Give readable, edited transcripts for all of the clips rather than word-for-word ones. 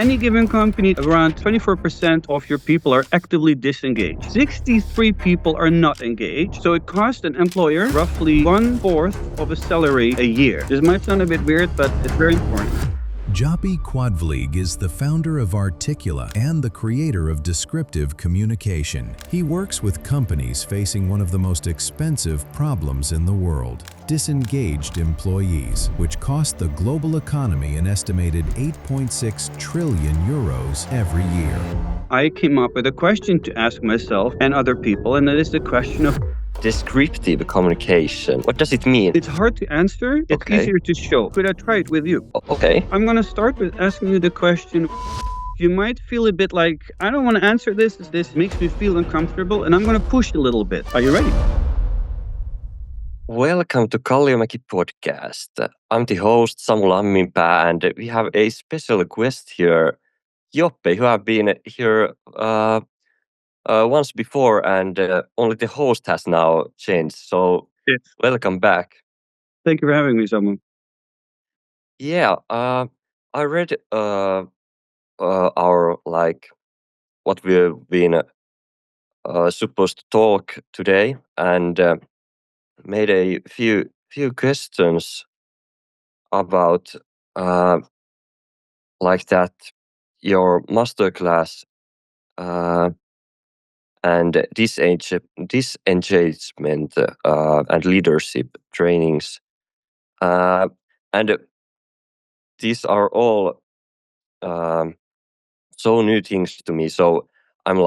any given company, around 24% of your people are actively disengaged. 63 people are not engaged. So it costs an employer roughly 1/4 of a salary a year. This might sound a bit weird, but it's very important. Joppe Quaedvlieg is the founder of Articula and the creator of Descriptive Communication. He works with companies facing one of the most expensive problems in the world: disengaged employees, which cost the global economy an estimated 8.6 trillion euros every year. I came up with a question to ask myself and other people, and that is the question of Descriptive communication. What does it mean? it's hard to answer, it's Okay. easier to show. Could I try it with you? Okay. I'm going to start with asking you the question. You might feel a bit like, I don't want to answer this. This makes me feel uncomfortable, and I'm going to push a little bit. Are you ready? Welcome to Kalliomäki podcast. I'm the host Samu Lamminpää, and we have a special guest here, Joppe, who have been here once before, and only the host has now changed. So Yes. welcome back. Thank you for having me, Samu. Yeah, I read our what we've been supposed to talk today, and made a few questions about that your masterclass and disengagement and leadership trainings, and these are all so new things to me. So I'm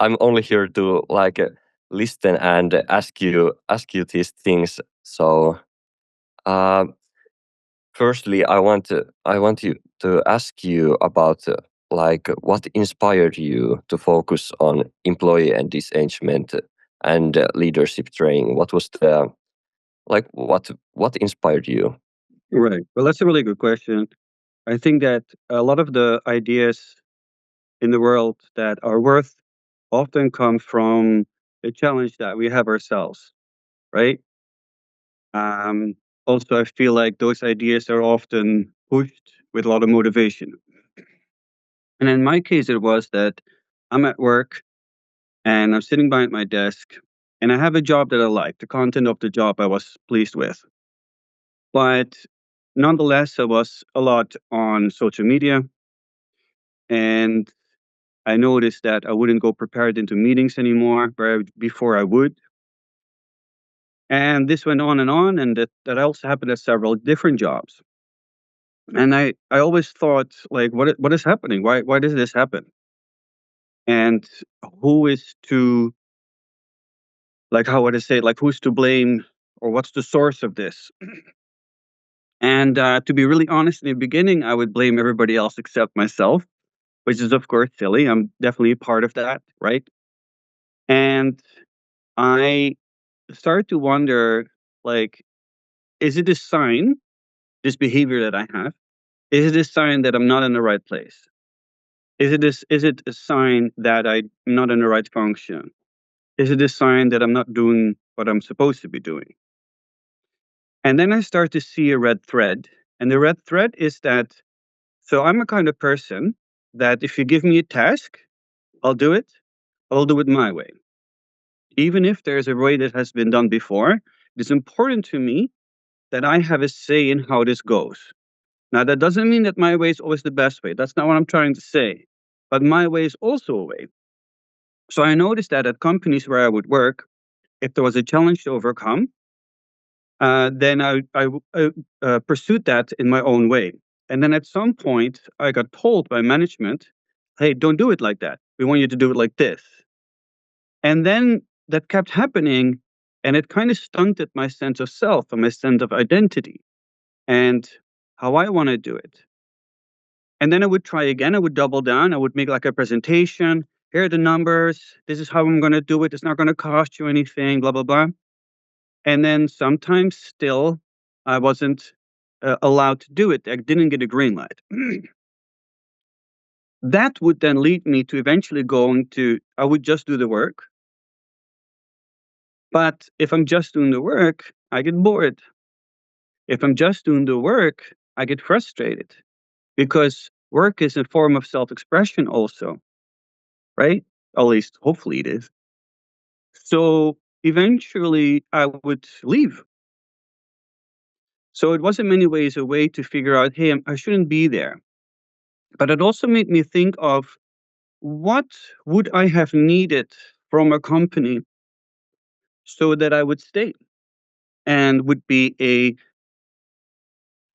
I'm only here to listen and ask you these things. So firstly, I want you to ask you about what inspired you to focus on employee and disengagement and leadership training. What was the what inspired you? Right. Well, that's a really good question. I think that a lot of the ideas in the world that are worth often come from a challenge that we have ourselves, right? Also, I feel like those ideas are often pushed with a lot of motivation. And in my case, it was that I'm at work and I'm sitting behind my desk and I have a job that I like. The content of the job I was pleased with. But nonetheless, I was a lot on social media, and I noticed that I wouldn't go prepared into meetings anymore before I would. And this went on, and that also happened at several different jobs. And I always thought, like, what is happening? Why does this happen? And who is to, like, how would I say it? Like, who's to blame, or what's the source of this? And to be really honest, in the beginning, I would blame everybody else except myself, which is, of course, silly. I'm definitely a part of that, right? And I started to wonder, like, is it a sign, this behavior that I have? Is it a sign that I'm not in the right place? Is it a sign that I'm not in the right function? Is it a sign that I'm not doing what I'm supposed to be doing? And then I start to see a red thread. And the red thread is that, so I'm a kind of person that if you give me a task, I'll do it. I'll do it my way. Even if there's a way that has been done before, it is important to me that I have a say in how this goes. Now, that doesn't mean that my way is always the best way. That's not what I'm trying to say. But my way is also a way. So I noticed that at companies where I would work, if there was a challenge to overcome, then I pursued that in my own way. And then at some point, I got told by management, hey, don't do it like that. We want you to do it like this. And then that kept happening, and it kind of stunted my sense of self and my sense of identity and how I want to do it. And then I would try again. I would double down. I would make like a presentation. Here are the numbers. This is how I'm going to do it. It's not going to cost you anything, blah, blah, blah. And then sometimes still, I wasn't allowed to do it. I didn't get a green light. That would then lead me to eventually going to, I would just do the work. But if I'm just doing the work, I get bored. If I'm just doing the work, I get frustrated because work is a form of self-expression also, right? At least, hopefully, it is. So eventually, I would leave. So it was in many ways a way to figure out, hey, I shouldn't be there. But it also made me think of what would I have needed from a company so that I would stay and would be a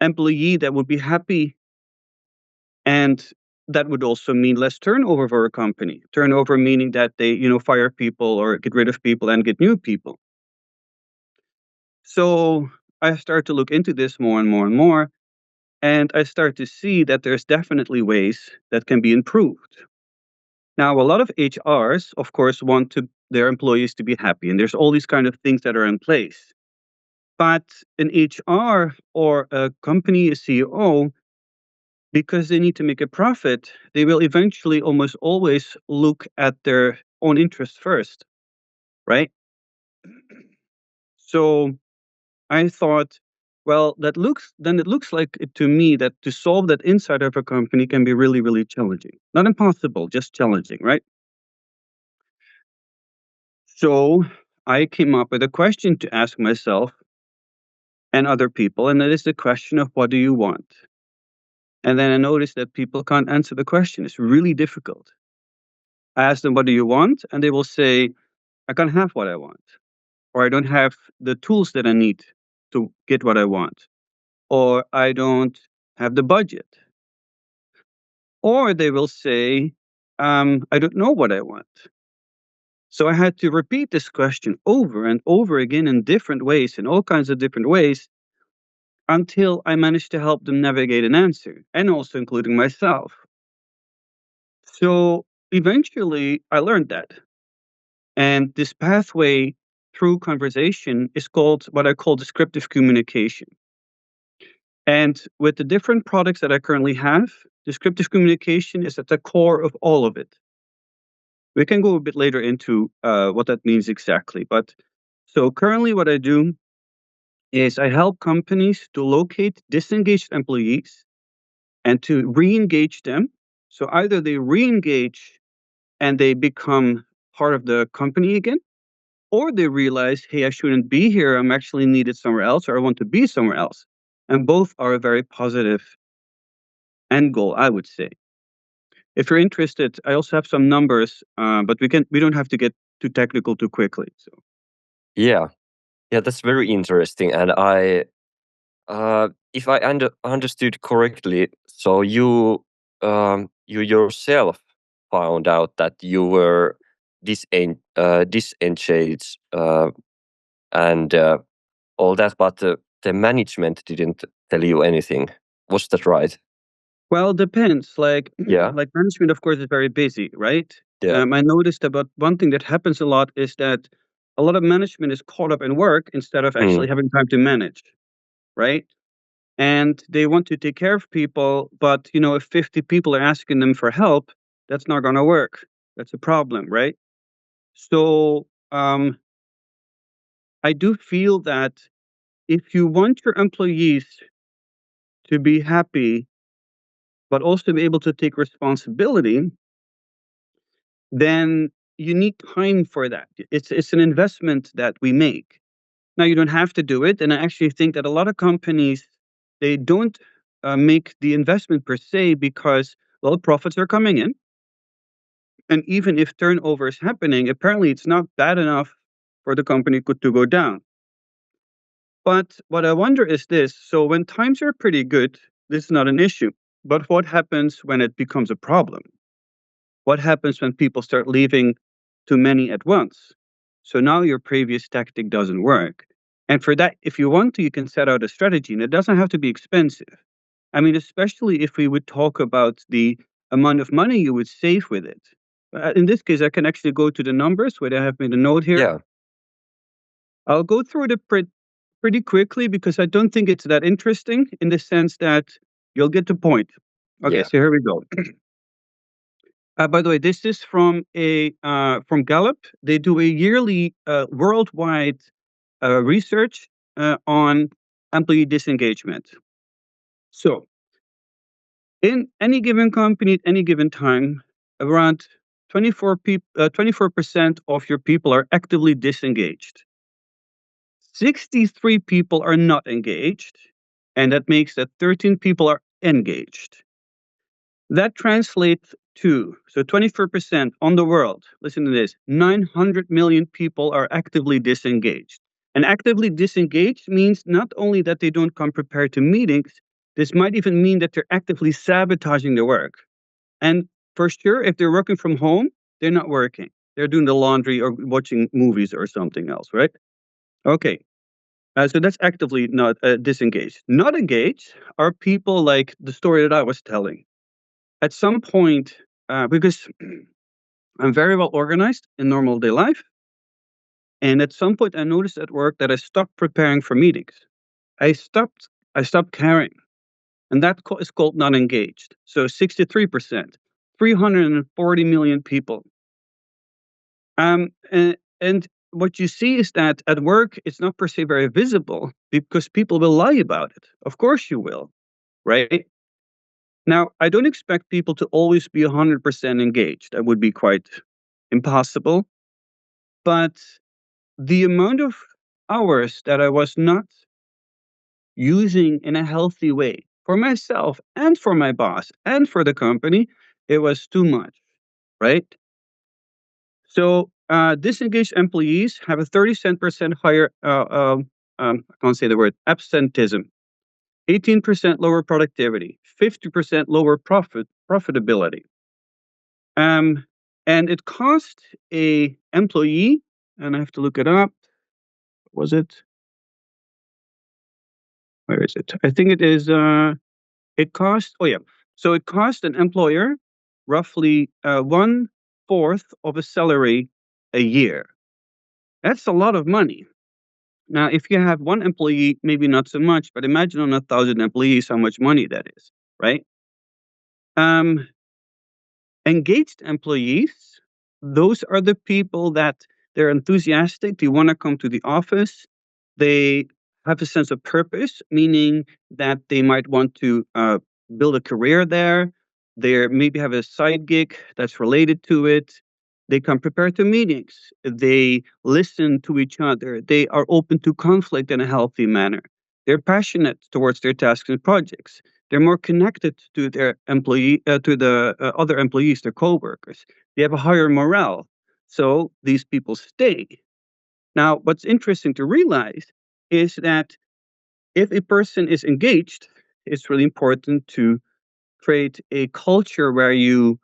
employee that would be happy, and that would also mean less turnover for a company. Turnover meaning that they, fire people or get rid of people and get new people. So I start to look into this more and more and more, and I start to see that there's definitely ways that can be improved. Now, a lot of HRs, of course, want their employees to be happy, and there's all these kind of things that are in place. But an HR or a company, a CEO, because they need to make a profit, they will eventually almost always look at their own interests first, right? So I thought, well, it looks like to me that to solve that inside of a company can be really, really challenging. Not impossible, just challenging, right? So I came up with a question to ask myself and other people, and that is the question of what do you want? And then I noticed that people can't answer the question. It's really difficult. I ask them, what do you want? And they will say, I can't have what I want, or I don't have the tools that I need to get what I want, or I don't have the budget. Or they will say, I don't know what I want. So I had to repeat this question over and over again in different ways, in all kinds of different ways, until I managed to help them navigate an answer, and also including myself. So eventually, I learned that. And this pathway through conversation is called what I call descriptive communication. And with the different products that I currently have, descriptive communication is at the core of all of it. We can go a bit later into what that means exactly. But so currently, what I do is I help companies to locate disengaged employees and to re-engage them. So either they re-engage and they become part of the company again, or they realize, hey, I shouldn't be here. I'm actually needed somewhere else, or I want to be somewhere else. And both are a very positive end goal, I would say. If you're interested, I also have some numbers, but we don't have to get too technical too quickly. So Yeah, yeah, that's very interesting. And if I understood correctly, so you yourself found out that you were disengaged and all that, but the management didn't tell you anything. Was that right? well, it depends. Like Yeah, like management, of course, is very busy, right? yeah. I noticed about one thing that happens a lot is that a lot of management is caught up in work instead of Mm, actually having time to manage, right? And they want to take care of people, but if 50 people are asking them for help, that's not going to work. That's a problem, right? So I do feel that if you want your employees to be happy but also be able to take responsibility, then you need time for that. It's an investment that we make. Now you don't have to do it, and I actually think that a lot of companies, they don't make the investment per se because, well, profits are coming in, and even if turnover is happening, apparently it's not bad enough for the company to go down. But what I wonder is this: so when times are pretty good, this is not an issue. But what happens when it becomes a problem? What happens when people start leaving too many at once? So now your previous tactic doesn't work. And for that, if you want to, you can set out a strategy, and it doesn't have to be expensive. I mean, especially if we would talk about the amount of money you would save with it. In this case, I can actually go to the numbers where I have made a note here. yeah, I'll go through it pretty quickly because I don't think it's that interesting in the sense that you'll get the point. Okay, yeah. so here we go. By the way, this is from Gallup. They do a yearly worldwide research on employee disengagement. So In any given company at any given time, around 24% of your people are actively disengaged. 63 people are not engaged, and that makes that 13 people are engaged. That translates to, so 24% on the world, listen to this, 900 million people are actively disengaged. And actively disengaged means not only that they don't come prepared to meetings, this might even mean that they're actively sabotaging their work. And for sure, if they're working from home, they're not working. They're doing the laundry or watching movies or something else, right? Okay. So that's actively not disengaged. Not engaged are people like the story that I was telling. At some point, because I'm very well organized in normal day life, and at some point I noticed at work that I stopped preparing for meetings. I stopped. I stopped caring, and that is called not engaged. So 63%, 340 million people. And what you see is that at work, it's not per se very visible because people will lie about it. Of course, you will, right? Now, I don't expect people to always be 100% engaged. That would be quite impossible. But the amount of hours that I was not using in a healthy way for myself and for my boss and for the company, it was too much, right? So disengaged employees have a 37% higher, I can't say the word, absenteeism, 18% lower productivity, 50% lower profitability. Um, and it cost a employee, and I have to look it up. Was it? Where is it? I think it is. It cost. Oh yeah. So it cost an employer roughly 1/4 of a salary a year. That's a lot of money. Now, if you have one employee, maybe not so much, but imagine on 1,000 employees how much money that is, right? Um, Engaged employees, those are the people that they're enthusiastic, they want to come to the office, they have a sense of purpose, meaning that they might want to build a career there. They maybe have a side gig that's related to it. They come prepared to meetings. They listen to each other. They are open to conflict in a healthy manner. They're passionate towards their tasks and projects. They're more connected to their to the other employees, their coworkers. They have a higher morale. So these people stay. Now, what's interesting to realize is that if a person is engaged, it's really important to create a culture where you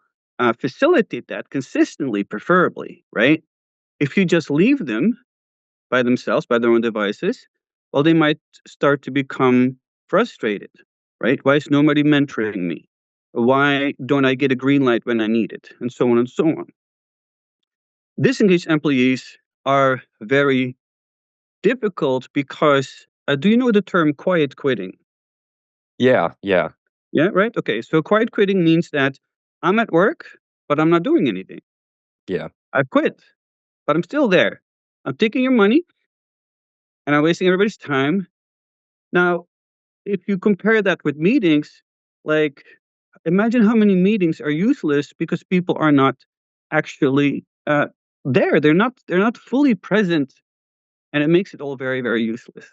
facilitate that consistently, preferably, right? If you just leave them by themselves, by their own devices, well, they might start to become frustrated, right? Why is nobody mentoring me? Why don't I get a green light when I need it? And so on and so on. Disengaged employees are very difficult because do you know the term quiet quitting? Yeah, yeah, Yeah, right. Okay. So quiet quitting means that I'm at work, but I'm not doing anything. yeah. I quit, but I'm still there. I'm taking your money and I'm wasting everybody's time. Now, if you compare that with meetings, like imagine how many meetings are useless because people are not actually there. They're not fully present, and it makes it all very very useless.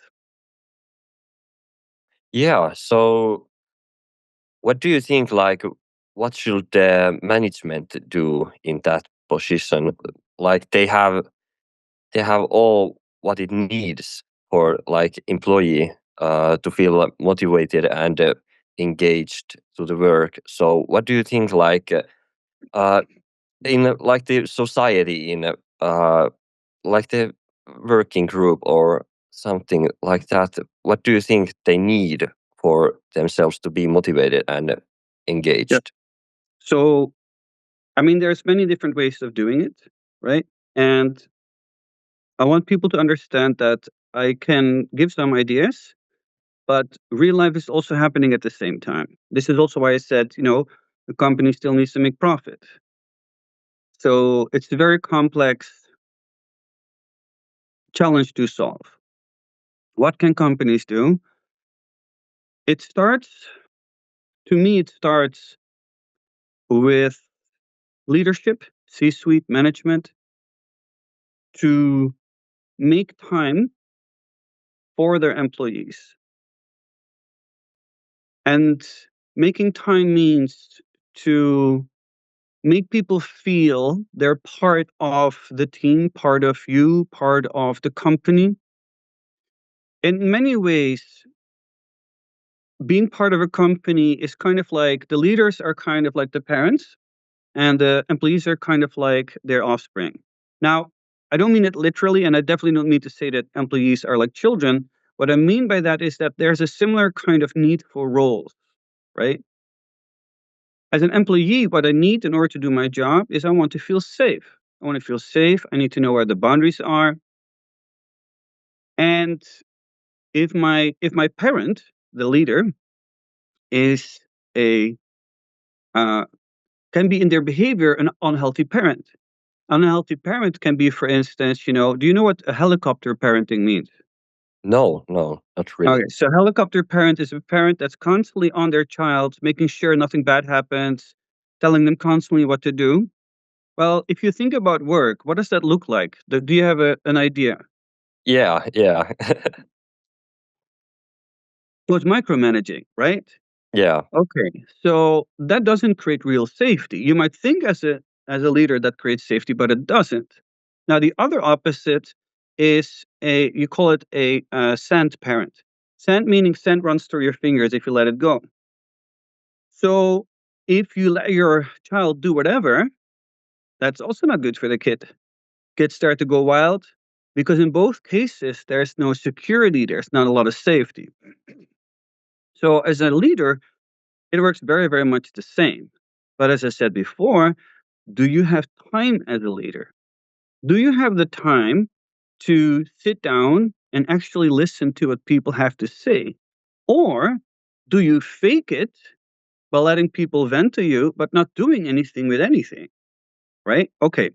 Yeah. So, what do you think? Like, what should the management do in that position? Like, they have all what it needs for like employee to feel motivated and engaged to the work. So, what do you think? Like, in like the society in like the working group or something like that, what do you think they need for themselves to be motivated and Yeah. engaged? So I mean, there's many different ways of doing it, right? And I want people to understand that I can give some ideas, but real life is also happening at the same time. This is also why I said, the company still needs to make profit. So it's a very complex challenge to solve. What can companies do? It starts To me, it starts with leadership, C-suite management, to make time for their employees. And making time means to make people feel they're part of the team, part of you, part of the company. In many ways, being part of a company is kind of like the leaders are kind of like the parents, and the employees are kind of like their offspring. Now, I don't mean it literally, and I definitely don't mean to say that employees are like children. What I mean by that is that there's a similar kind of need for roles, right? As an employee, what I need in order to do my job is I want to feel safe. I want to feel safe. I need to know where the boundaries are. And if my parent, the leader, is a uh, can be in their behavior an unhealthy parent. An unhealthy parent can be, for instance, do you know what a helicopter parenting means? No, no, not really. Okay, so helicopter parent is a parent that's constantly on their child, making sure nothing bad happens, telling them constantly what to do. Well, if you think about work, what does that look like? Do you have an idea? Yeah, yeah. Well, it's micromanaging, right? Yeah. Okay, so that doesn't create real safety. You might think as a leader that creates safety, but it doesn't. Now, the other opposite is you call it a sand parent. Sand meaning sand runs through your fingers if you let it go. So if you let your child do whatever, that's also not good for the kid. Kids start to go wild because in both cases there's no security, there's not a lot of safety. So as a leader, it works very, very much the same. But as I said before, do you have time as a leader? Do you have the time to sit down and actually listen to what people have to say? Or do you fake it by letting people vent to you, but not doing anything with anything? Right? Okay.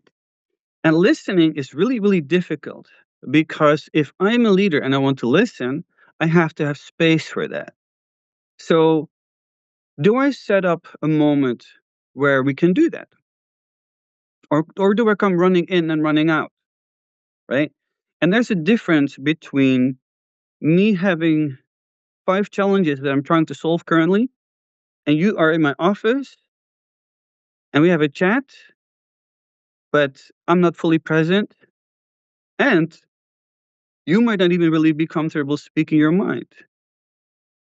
And listening is really, really difficult because if I'm a leader and I want to listen, I have to have space for that. So, do I set up a moment where we can do that? Or do I come running in and running out? Right? And there's a difference between me having 5 challenges that I'm trying to solve currently, and you are in my office and we have a chat, but I'm not fully present. And you might not even really be comfortable speaking your mind.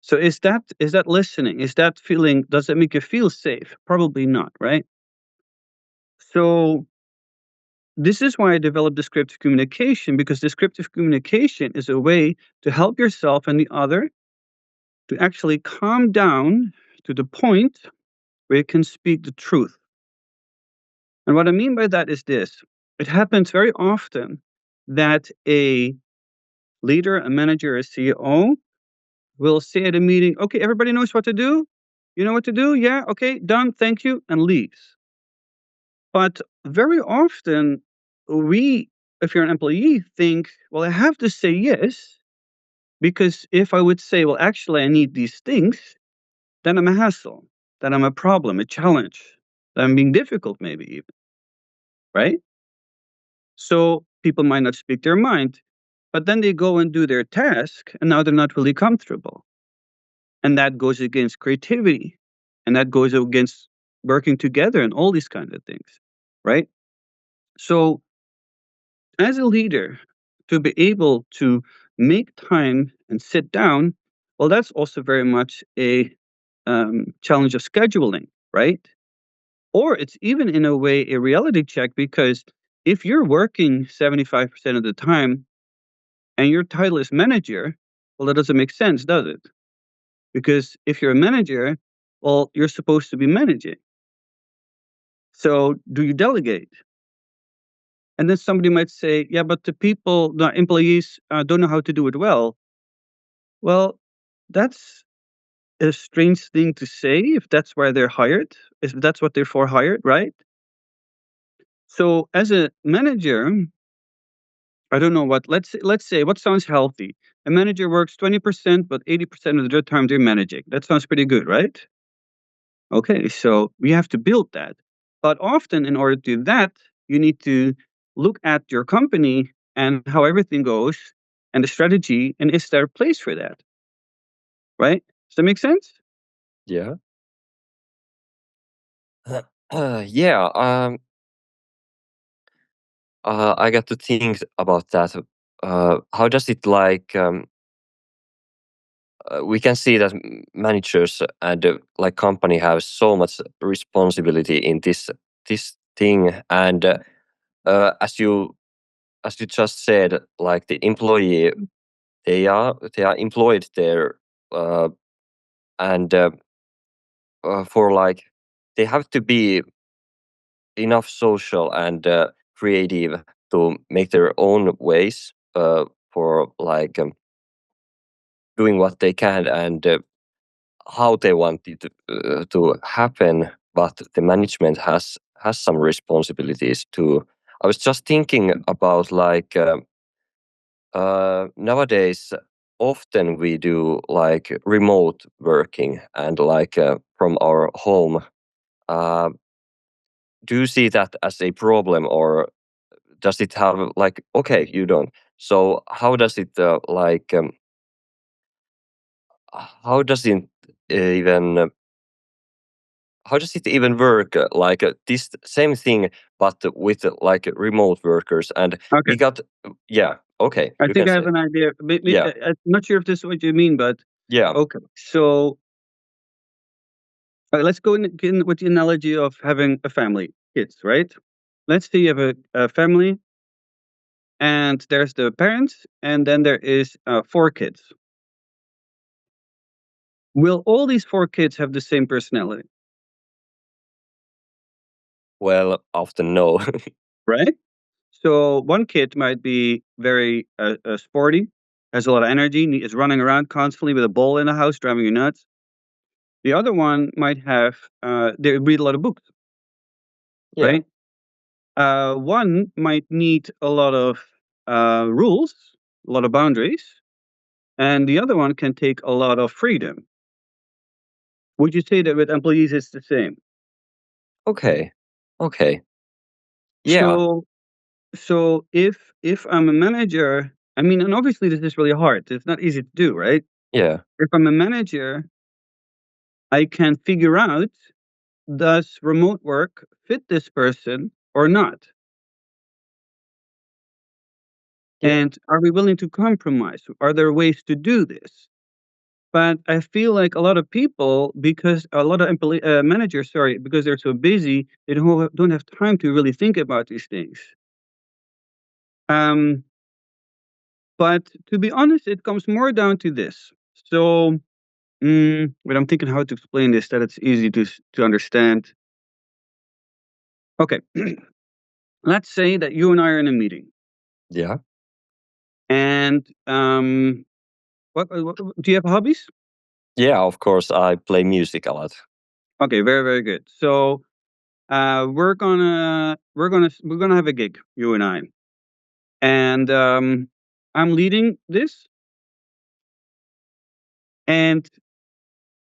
So is that listening? Is that feeling, does that make you feel safe? Probably not, right? So this is why I developed descriptive communication, because descriptive communication is a way to help yourself and the other to actually calm down to the point where you can speak the truth. And what I mean by that is this: it happens very often that a leader, a manager, a CEO will say at a meeting, okay, everybody knows what to do. You know what to do? Yeah, okay, done, thank you, and leaves. But very often, if you're an employee, think, well, I have to say yes, because if I would say, well, actually, I need these things, then I'm a hassle, then I'm a problem, a challenge, then I'm being difficult, maybe even, right? So people might not speak their mind, but then they go and do their task, and now they're not really comfortable. And that goes against creativity, and that goes against working together and all these kind of things, right? So as a leader, to be able to make time and sit down, well, that's also very much a challenge of scheduling, right? Or it's even in a way a reality check, because if you're working 75% of the time and your title is manager, well, that doesn't make sense, does it? Because if you're a manager, well, you're supposed to be managing. So do you delegate? And then somebody might say, yeah, but the employees don't know how to do it well. Well, that's a strange thing to say if that's why they're hired, if that's what they're for hired, right? So as a manager, I don't know what, let's say what sounds healthy. A manager works 20%, but 80% of the time they're managing. That sounds pretty good, right? Okay, so we have to build that. But often, in order to do that, you need to look at your company and how everything goes and the strategy, and is there a place for that? Right? Does that make sense? Yeah. Yeah. I got to think about that. How does it like? We can see that managers and like company have so much responsibility in this thing, and as you just said, like the employee, they are employed there, uh, and for like they have to be enough social and creative to make their own ways for like doing what they can and how they want it to happen, but the management has some responsibilities too. I was just thinking about like nowadays often we do like remote working and like from our home. Uh, do you see that as a problem, or does it have like okay you don't? So how does it how does it even how does it even work? Like this same thing, but with like remote workers, and Okay. we got yeah. Okay, I you think can I have say an idea. yeah, I'm not sure if this is what you mean, but yeah, okay. So let's go in with the analogy of having a family, kids, right? Let's say you have a family, and there's the parents, and then there is 4 kids. Will all these 4 kids have the same personality? well, often no. Right? So one kid might be very sporty, has a lot of energy, is running around constantly with a ball in the house, driving you nuts. The other one might have they read a lot of books, Yeah. right? One might need a lot of rules, a lot of boundaries, and the other one can take a lot of freedom. Would you say that with employees it's the same? Okay. Okay. Yeah. So if I'm a manager, I mean, and obviously this is really hard. It's not easy to do, right? Yeah. If I'm a manager, I can figure out, does remote work fit this person or not? Yeah. And are we willing to compromise? Are there ways to do this? But I feel like a lot of people, because a lot of managers, sorry, because they're so busy, they don't have time to really think about these things. Um, but to be honest, it comes more down to this. So, but I'm thinking how to explain this that it's easy to understand. Okay, let's say that you and I are in a meeting, Yeah. and what do you have hobbies? Yeah. Of course, I play music a lot. Okay, very very good. So we're gonna have a gig, you and I, and I'm leading this, and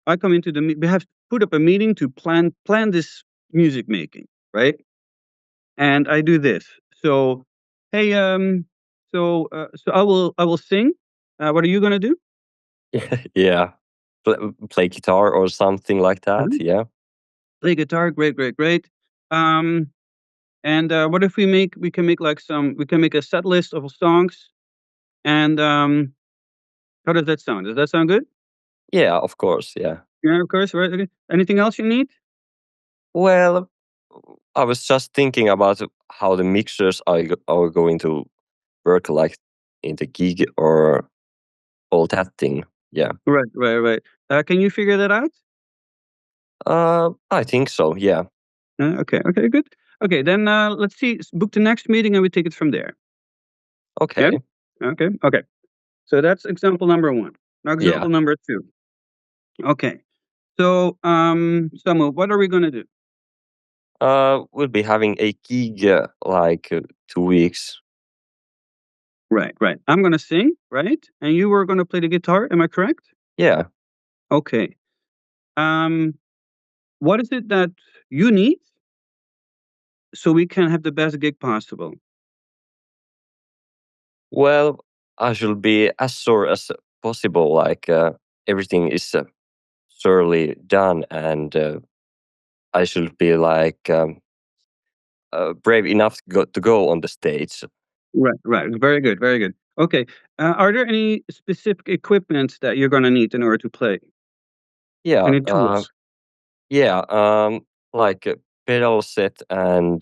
I come into we have put up a meeting to plan this music making, right? And I do this. So, hey, so I will sing. What are you gonna do? Yeah. Play guitar or something like that. Mhm. Yeah. Play guitar. Great, great, great. Um, and what if we can make a set list of songs. And how does that sound? Does that sound good? Yeah. Of course. Yeah. Yeah, of course. Right. Okay. Anything else you need? Well, I was just thinking about how the mixers are going to work like in the gig or all that thing. Yeah. Right, right, right. Can you figure that out? I think so. Yeah. Okay, okay, good. Okay, then let's see. Book the next meeting and we take it from there. Yeah. Okay. Okay. Okay. So that's example number one. Now Yeah. example number two. Okay. So Samuel, what are we gonna do? We'll be having a gig like 2 weeks. Right, right. I'm gonna sing, right? And you were gonna play the guitar. Am I correct? Yeah. Okay. Um. What is it that you need so we can have the best gig possible? Well, I should be as sure as possible. Like everything is surely done, and I should be like brave enough to go on the stage. Right, right. Very good, very good. Okay. Are there any specific equipment that you're going to need in order to play? Yeah, Any tools? yeah. Like a pedal set and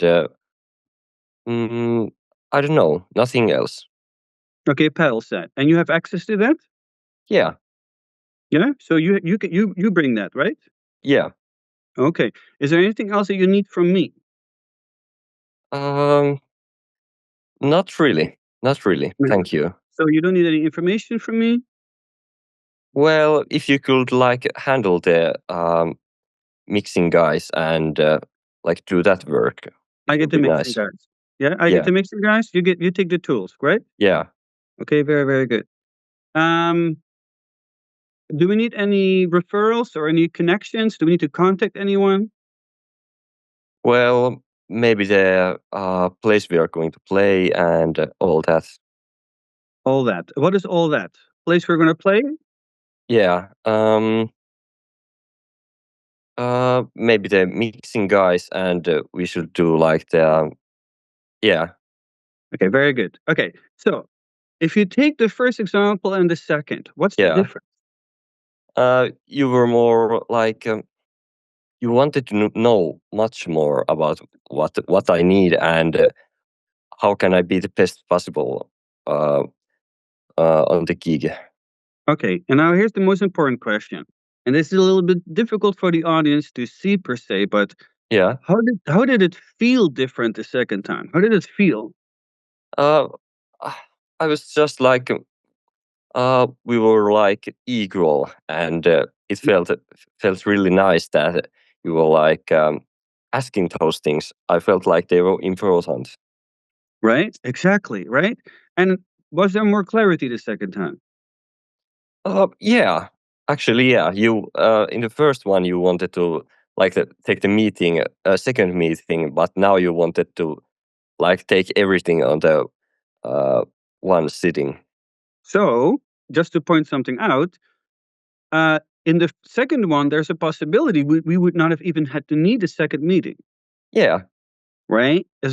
mm, I don't know, nothing else. Okay, pedal set, and you have access to that. Yeah, Yeah. So you bring that, right? yeah. Okay. Is there anything else that you need from me? Um, Not really, not really. No. Thank you. So you don't need any information from me. Well, if you could like handle the mixing guys and like do that work, it I get would the be mixing nice. guys. Yeah, I get Yeah, the mixing guys. You take the tools, right? yeah. Okay, very very good. Um, do we need any referrals or any connections? Do we need to contact anyone? Well, maybe the place we are going to play and all that. All that. What is all that? Place we're going to play? Yeah. Maybe the mixing guys, and we should do like the yeah, Okay, very good. Okay, so if you take the first example and the second, what's the yeah. difference? You were more like you wanted to know much more about what I need and how can I be the best possible uh, on the gig. Okay, and now here's the most important question. And this is a little bit difficult for the audience to see per se, but Yeah. how did it feel different the second time? How did it feel? Uh, I was just like we were like equal, and it felt really nice that you were like asking those things. I felt like they were important. Right? Exactly, right? And was there more clarity the second time? Yeah, actually, yeah. You in the first one you wanted to like take the meeting, second meeting, but now you wanted to like take everything on the uh, one sitting. So, just to point something out, in the second one, there's a possibility we would not have even had to need a second meeting. Yeah, Right? It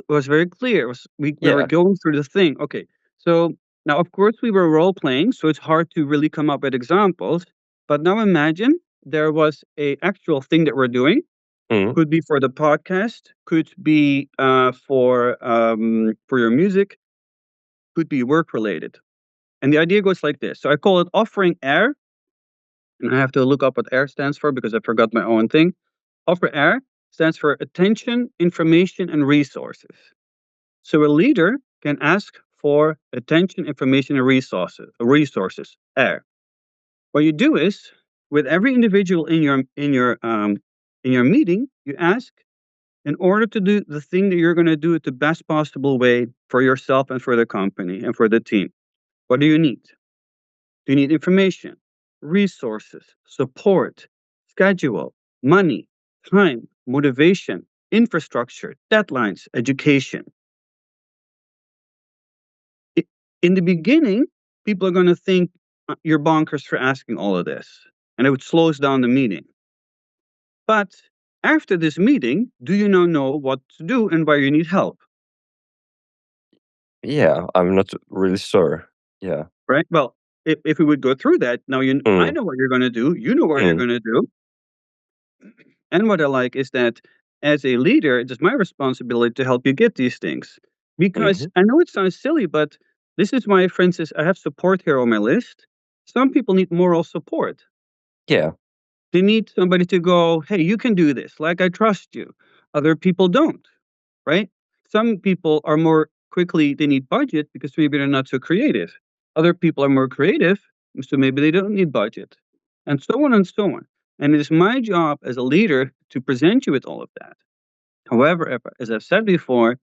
was very clear. It was we were yeah. going through the thing. Okay. So now of course we were role playing, so it's hard to really come up with examples. But now imagine there was a actual thing that we're doing. Mm, Could be for the podcast, could be for your music, could be work related. And the idea goes like this. So I call it offering air, and I have to look up what air stands for because I forgot my own thing. Offer air stands for attention, information, and resources. So a leader can ask for attention, information, and resources. Air. What you do is, with every individual in your meeting, you ask, in order to do the thing that you're going to do it the best possible way for yourself and for the company and for the team. What do you need? Do you need information, resources, support, schedule, money, time, motivation, infrastructure, deadlines, education? i- in the beginning, people are going to think you're bonkers for asking all of this, and it would slows down the meeting. But after this meeting, do you now know what to do and where you need help? yeah. I'm not really sure. Yeah. Right? Well, if we would go through that, now I Mm, know what you're going to do. You know what you're mm, going to do. And what I like is that as a leader, it is my responsibility to help you get these things. Because hmm. I know it sounds silly, but this is why, for instance, I have support here on my list. Some people need moral support. Yeah, They need somebody to go, "Hey, you can do this. Like, I trust you." Other people don't, right? Some people are more quickly, they need budget because maybe they're not so creative. Other people are more creative, so maybe they don't need budget, and so on and so on. And it is my job as a leader to present you with all of that. However, as I've said before,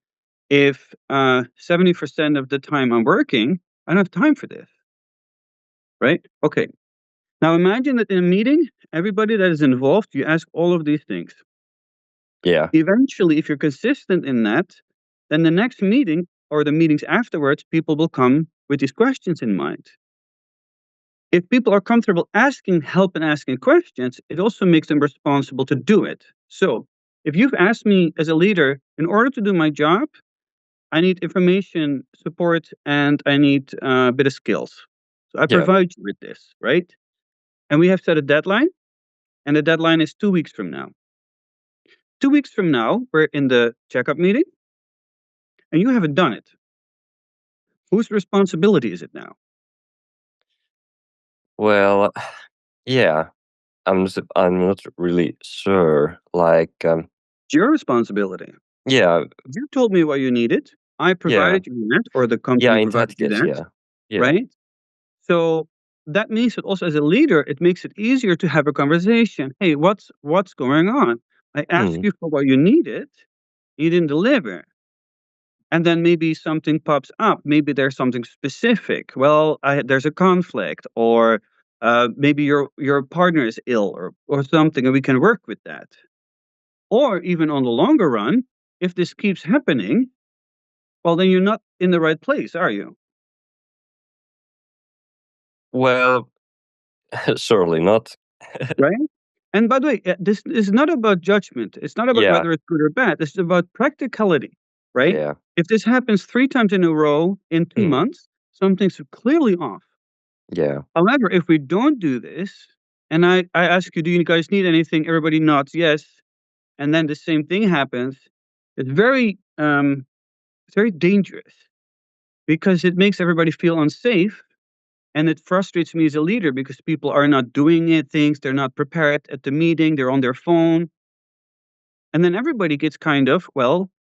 if 70% of the time I'm working, I don't have time for this, right? Okay. Now imagine that in a meeting, everybody that is involved, you ask all of these things. Yeah. Eventually, if you're consistent in that, then the next meeting or the meetings afterwards, people will come with these questions in mind. If people are comfortable asking help and asking questions, it also makes them responsible to do it. So, if you've asked me as a leader, in order to do my job, I need information, support, and I need a bit of skills. So I Yeah. provide you with this, right? And we have set a deadline, and the deadline is 2 weeks from now. 2 weeks from now, we're in the checkup meeting, and you haven't done it. Whose responsibility is it now? Well, yeah. I'm not really sure. It's your responsibility. Yeah, You told me what you needed. I yeah, provided you that, or the yeah. company In provided that you case, that, yeah, yeah. right? So that means that also as a leader, it makes it easier to have a conversation. Hey, what's going on? I asked Mm, you for what you needed, you didn't deliver. And then maybe something pops up. Maybe there's something specific. Well, there's a conflict, or maybe your partner is ill, or something, and we can work with that. Or even on the longer run, if this keeps happening, well, then you're not in the right place, are you? well, surely not. Right? And by the way, this is not about judgment. It's not about Yeah, whether it's good or bad. This is about practicality, right? yeah, If this happens 3 times in a row in two mm, months, something's clearly off. yeah, However, if we don't do this, and I ask you, do you guys need anything? Everybody nods yes, and then the same thing happens. It's it's very dangerous because it makes everybody feel unsafe, and it frustrates me as a leader because people are not doing it. Things they're not prepared at the meeting. They're on their phone, and then everybody gets kind of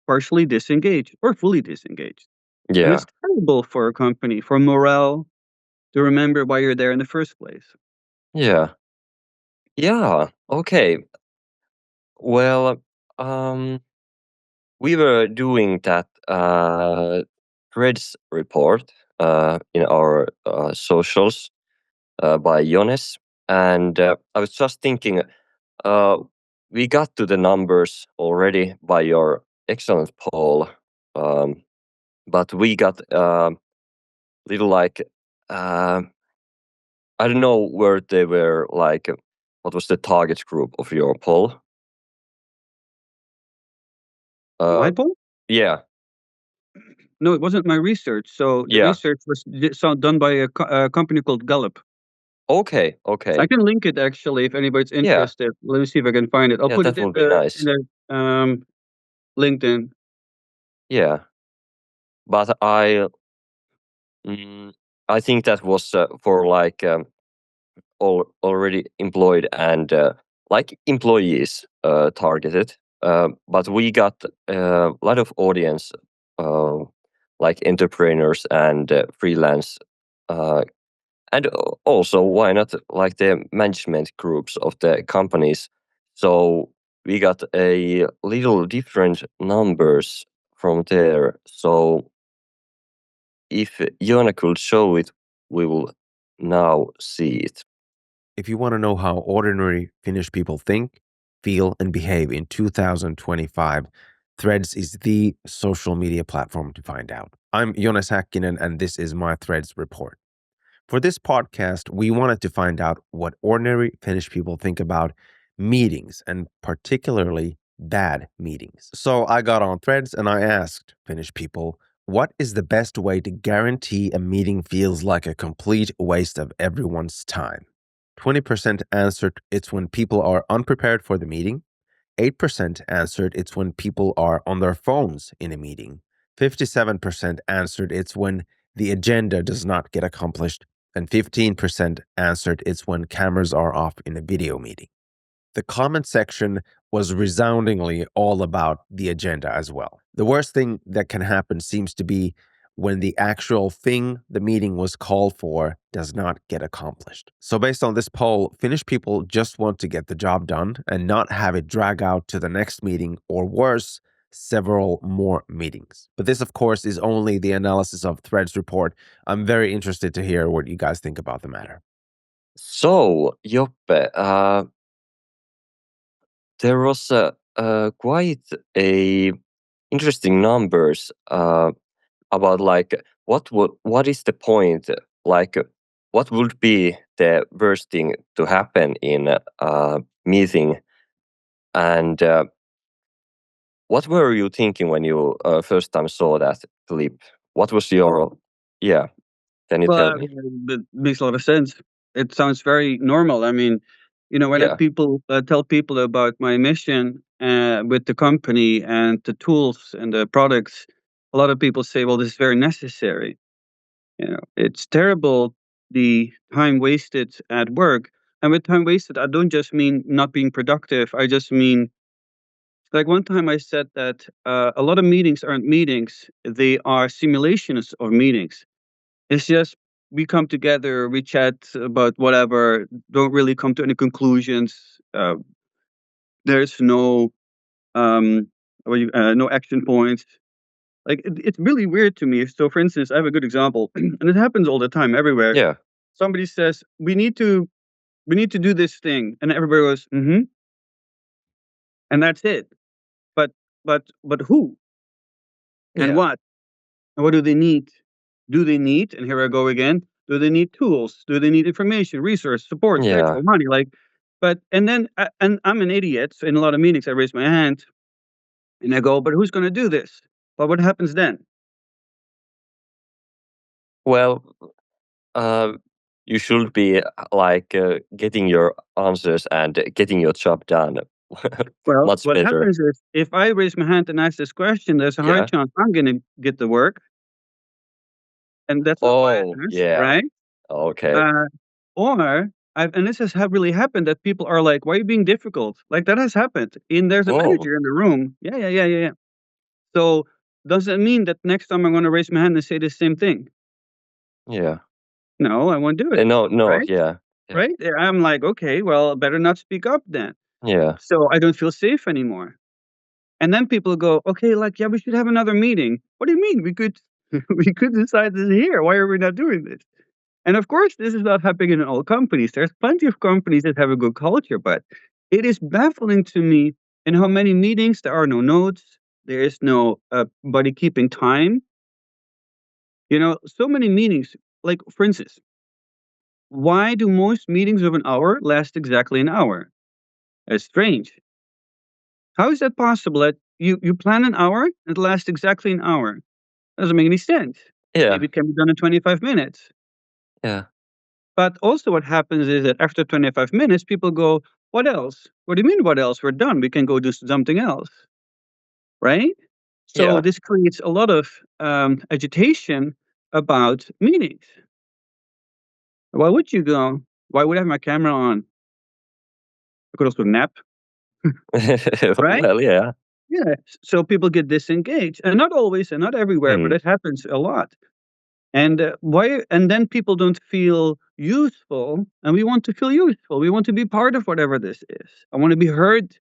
partially disengaged or fully disengaged, and yeah, it's terrible for a company for morale to remember why you're there in the first place. yeah, yeah. Okay. Well, um, we were doing that Threads report in our socials by Jonas, and I was just thinking, uh, we got to the numbers already by your excellent poll, um, but we got little uh, I don't know where they were what was the target group of your poll? Uh, My poll? yeah, No, it wasn't my research. So the yeah, research was done by a company called Gallup. okay, I okay, can link it actually if anybody's yeah, interested. Let me see if I can find it. I'll yeah, put that it would be in nice. the LinkedIn. Yeah, but mm, I think that was for already employed and employees targeted. But we got a lot of audience, uh, like entrepreneurs and freelance, uh, and also why not like the management groups of the companies. So we got a little different numbers from there. So if Jona could show it, we will now see it. If you want to know how ordinary Finnish people think, feel, and behave in 2025, Threads is the social media platform to find out. I'm Jonas Häkkinen, and this is my Threads report. For this podcast, we wanted to find out what ordinary Finnish people think about meetings, and particularly bad meetings. So I got on Threads and I asked Finnish people, what is the best way to guarantee a meeting feels like a complete waste of everyone's time? 20% answered it's when people are unprepared for the meeting. 8% answered it's when people are on their phones in a meeting. 57% answered it's when the agenda does not get accomplished. And 15% answered it's when cameras are off in a video meeting. The comment section was resoundingly all about the agenda as well. The worst thing that can happen seems to be when the actual thing the meeting was called for does not get accomplished. So based on this poll, Finnish people just want to get the job done and not have it drag out to the next meeting, or worse, several more meetings. But this, of course, is only the analysis of Threads report. I'm very interested to hear what you guys think about the matter. So, Joppe, there was quite a interesting numbers about like what is the point, like what would be the worst thing to happen in a meeting, and what were you thinking when you first time saw that clip? What was your, yeah, can you Well, tell I me? mean, it makes a lot of sense. It sounds very normal. I mean, when I Yeah, people tell people about my mission with the company and the tools and the products, a lot of people say, "Well, this is very necessary." It's terrible the time wasted at work. And with time wasted, I don't just mean not being productive. I just mean, like, one time I said that a lot of meetings aren't meetings; they are simulations of meetings. It's just we come together, we chat about whatever, don't really come to any conclusions. There's no no action points. Like, it's really weird to me. So, for instance, I have a good example, and it happens all the time everywhere. yeah, Somebody says we need to do this thing, and everybody goes mm-hmm, and that's it. But who and yeah, what and what do they need? Do they need? And here I go again. Do they need tools? Do they need information, resource, support, yeah. schedule, money? Like, but and then and I'm an idiot. So in a lot of meetings, I raise my hand and I go, "But who's going to do this?" But what happens then? Well, uh, you should be like getting your answers and getting your job done Well, much what better. happens is if I raise my hand and ask this question, there's a high Yeah. chance I'm going to get the work, and that's not why I Oh, asked, yeah. right? Okay. Uh, or and this has really happened that people are like, "Why are you being difficult?" Like that has happened. And there's a Oh, manager in the room. Yeah, yeah, yeah, yeah, yeah. So does that mean that next time I'm going to raise my hand and say the same thing? yeah. No, I won't do it. No, no, Right? yeah. Yeah. Right? I'm like, okay, well, better not speak up then. Yeah. So I don't feel safe anymore. And then people go, okay, like, yeah, we should have another meeting. What do you mean? We could, we could decide this here. Why are we not doing this? And of course, this is not happening in all companies. There's plenty of companies that have a good culture, but it is baffling to me in how many meetings there are no notes. There is no body keeping time. So many meetings. Like, for instance, why do most meetings of an hour last exactly an hour? It's strange. How is that possible that you plan an hour and it lasts exactly an hour? Doesn't make any sense. Yeah. Maybe it can be done in 25 minutes. Yeah. But also what happens is that after 25 minutes, people go, what else? What do you mean, what else? We're done. We can go do something else. Right? So Yeah. this creates a lot of agitation about meetings. Why would you go? Why would I have my camera on? I could also nap, right? Well, yeah. Yeah. So people get disengaged, and not always, and not everywhere, but Mm. it happens a lot. And why? And then people don't feel useful, and we want to feel useful. We want to be part of whatever this is. I want to be heard.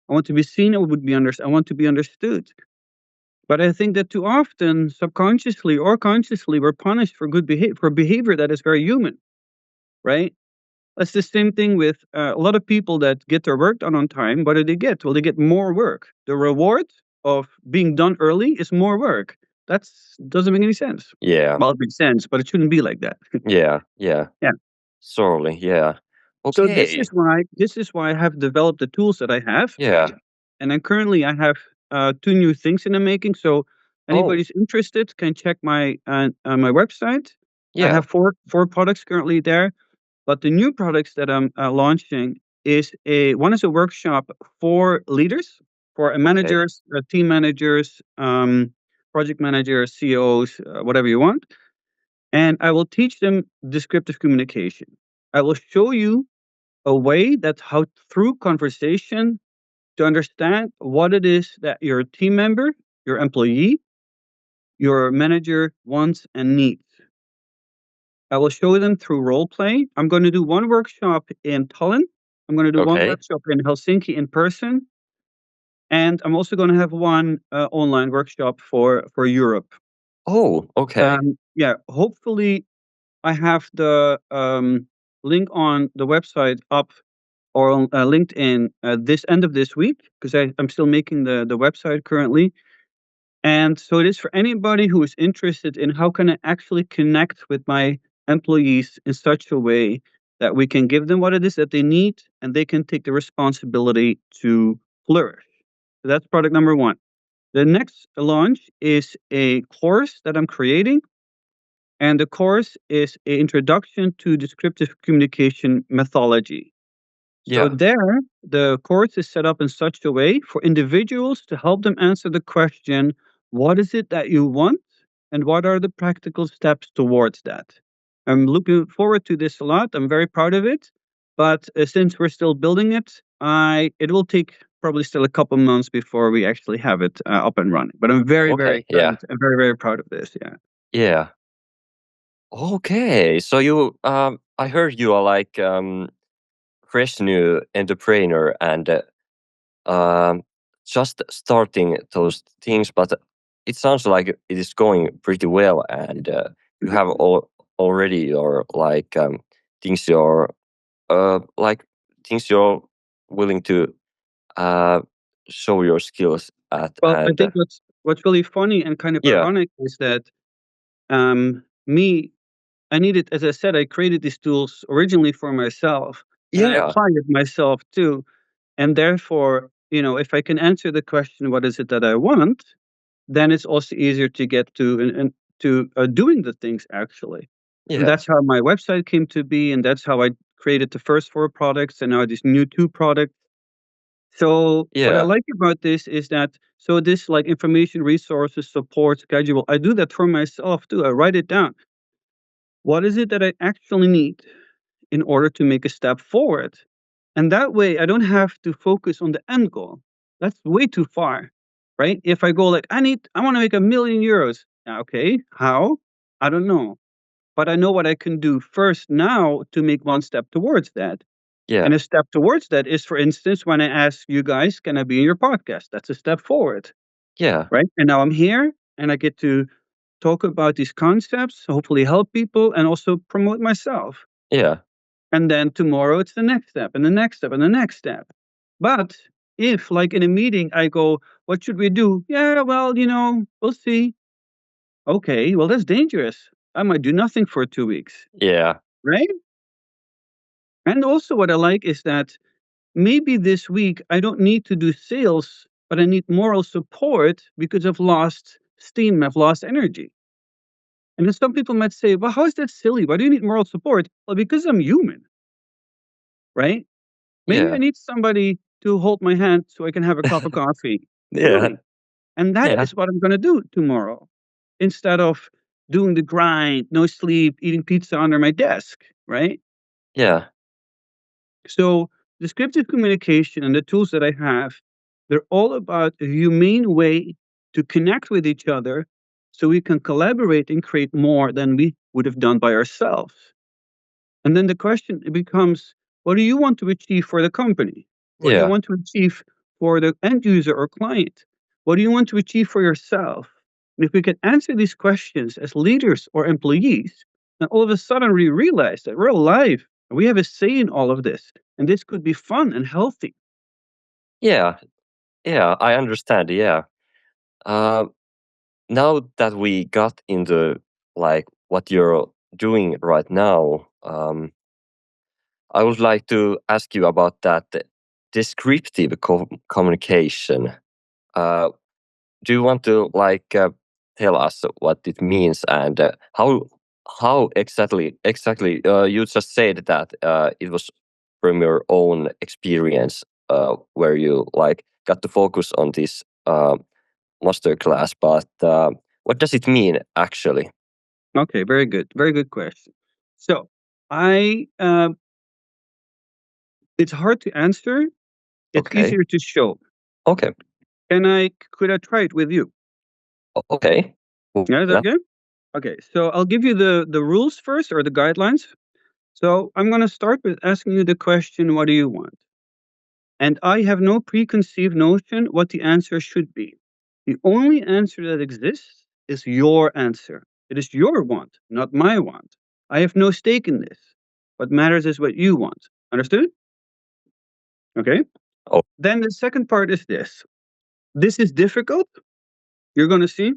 I want to be seen. I want to be understood. But I think that too often, subconsciously or consciously, we're punished for behavior that is very human, right? That's the same thing with a lot of people that get their work done on time. What do they get? Well, they get more work. The reward of being done early is more work. That doesn't make any sense. Yeah. Well, it makes sense, but it shouldn't be like that. Yeah. Yeah. Yeah. Sorely. Yeah. So this Okay. is why I have developed the tools that I have, Yeah. and then currently I have two new things in the making. So Oh, anybody's interested can check my website. I yeah. have four products currently there. But the new products that I'm launching is one is a workshop for leaders, for Okay. managers, team managers, project managers, CEOs, whatever you want. And I will teach them descriptive communication. I will show you a way that how through conversation to understand what it is that your team member, your employee, your manager wants and needs. I will show them through role play. I'm going to do one workshop in Tallinn. I'm going to do one Okay. workshop in Helsinki in person, and I'm also going to have one online workshop for Europe. Oh, okay. Yeah, hopefully I have the link on the website up or on LinkedIn this end of this week, because I'm still making the website currently. And so it is for anybody who is interested in how can I actually connect with my employees in such a way that we can give them what it is that they need and they can take the responsibility to flourish. So that's product number one. The next launch is a course that I'm creating, and the course is an introduction to descriptive communication methodology. So Yeah. there, the course is set up in such a way for individuals to help them answer the question, what is it that you want? And what are the practical steps towards that? I'm looking forward to this a lot. I'm very proud of it. But since we're still building it, it will take probably still a couple months before we actually have it up and running. But I'm very, very Okay. Yeah. excited. I'm very, very proud of this. Yeah. Yeah. Okay. So I heard you are like fresh new entrepreneur and um, just starting those things, but it sounds like it is going pretty well, and you have already your things you're like things you're willing to uh, show your skills at, Well, I and think what's really funny and kind of yeah, ironic is that me I needed, as I said, I created these tools originally for myself, and I yeah, applied it myself too. And therefore, if I can answer the question, what is it that I want, then it's also easier to get to and to doing the things actually. And yeah, that's how my website came to be, and that's how I created the first four products, and now these new two products. So what I yeah, like about this is that this like information resources support schedule. I do that for myself too. I write it down. What is it that I actually need in order to make a step forward? And that way, I don't have to focus on the end goal. That's way too far, right? If I go like, I want to make €1 million. Okay, how? I don't know. But I know what I can do first now to make one step towards that. yeah, And a step towards that is, for instance, when I ask you guys, can I be in your podcast? That's a step forward, yeah, right? And now I'm here and I get to talk about these concepts, hopefully help people and also promote myself. yeah, And then tomorrow it's the next step and the next step and the next step. But if, like in a meeting, I go, what should we do? Yeah, well, we'll see. Okay, well, that's dangerous. I might do nothing for 2 weeks, yeah, right? And also, what I like is that maybe this week I don't need to do sales, but I need moral support because I've lost steam, I've lost energy. And then some people might say, well, how is that silly? Why do you need moral support? Well, because I'm human, right? Maybe I yeah, need somebody to hold my hand so I can have a cup of coffee. yeah, Really. And that yeah, is what I'm going to do tomorrow instead of doing the grind, no sleep, eating pizza under my desk, right? yeah, So, descriptive communication and the tools that I have, they're all about a humane way to connect with each other so we can collaborate and create more than we would have done by ourselves. And then the question becomes, what do you want to achieve for the company? What do you yeah, want to achieve for the end user or client? What do you want to achieve for yourself? And if we can answer these questions as leaders or employees, then all of a sudden we realize that we're alive and we have a say in all of this. And this could be fun and healthy. yeah, yeah. I understand. Yeah. Uh, Now that we got into like what you're doing right now, I would like to ask you about that descriptive communication. Uh, do you want to tell us what it means and how exactly you just said that it was from your own experience where you like got to focus on this masterclass, but what does it mean actually? Okay, very good. Very good question. So it's hard to answer. It's Okay, easier to show. okay, Could I try it with you? okay. Yeah, is that Yeah, good? Okay, so I'll give you the rules first or the guidelines. So I'm going to start with asking you the question, what do you want? And I have no preconceived notion what the answer should be. The only answer that exists is your answer. It is your want, not my want. I have no stake in this. What matters is what you want. Understood? Okay. Oh, Then the second part is this. This is difficult. You're going to see.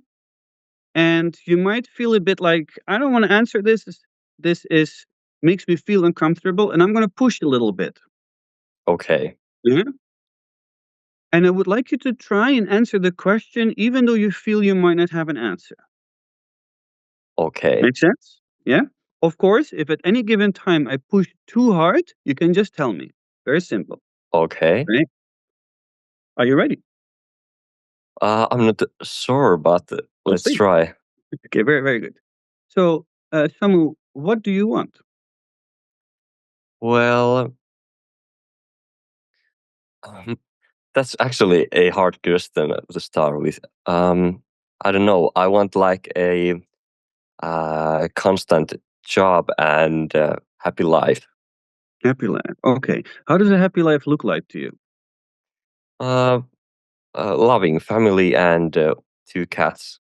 And you might feel a bit like, I don't want to answer this. This is makes me feel uncomfortable. And I'm going to push a little bit. okay. Yeah. And I would like you to try and answer the question, even though you feel you might not have an answer. Okay. Make sense? Yeah. Of course, if at any given time I push too hard, you can just tell me. Very simple. Okay. Right? Are you ready? I'm not sure, but let's See. try. Okay, very, very good. So, Samu, what do you want? Well, um, that's actually a hard question to start with. I don't know. I want like a constant job and happy life. Happy life. Okay. How does a happy life look like to you? Uh, Loving family and 2 cats.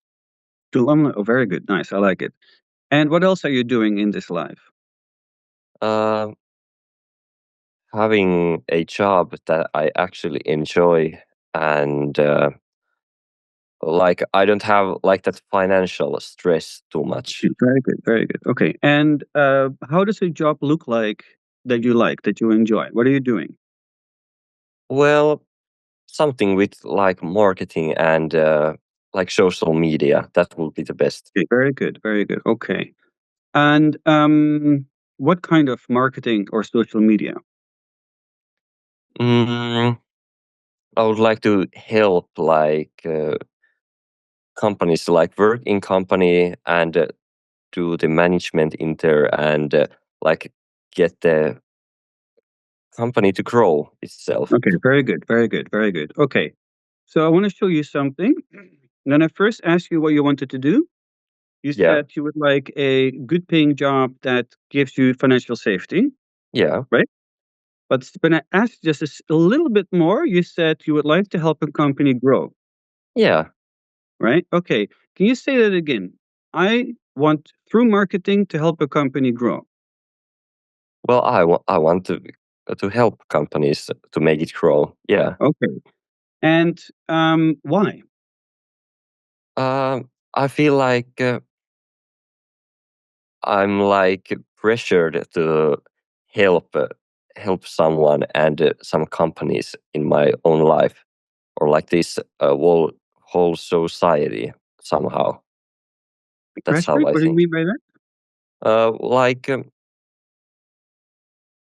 Oh, very good. Nice. I like it. And what else are you doing in this life? Uh, Having a job that I actually enjoy and like I don't have like that financial stress too much. Okay, very good. Very good. Okay. And how does a job look like, that you enjoy? What are you doing? Well, something with like marketing and like social media. That would be the best. Okay, very good. Very good. Okay. And what kind of marketing or social media? Mm, I would like to help like companies like work in company and do the management in there and like get the company to grow itself. Okay, very good. Very good. Very good. Okay. So I want to show you something. When I first asked you what you wanted to do, you Yeah, said you would like a good paying job that gives you financial safety, yeah, right? But when I asked just a little bit more, you said you would like to help a company grow, yeah. right? Okay. Can you say that again? I want through marketing to help a company grow. Well, I want to help companies to make it grow. Yeah. Okay. And why? I feel like I'm like pressured to help help someone and some companies in my own life or like this whole society somehow. That's how Pressured? I What do you think. mean by that? Like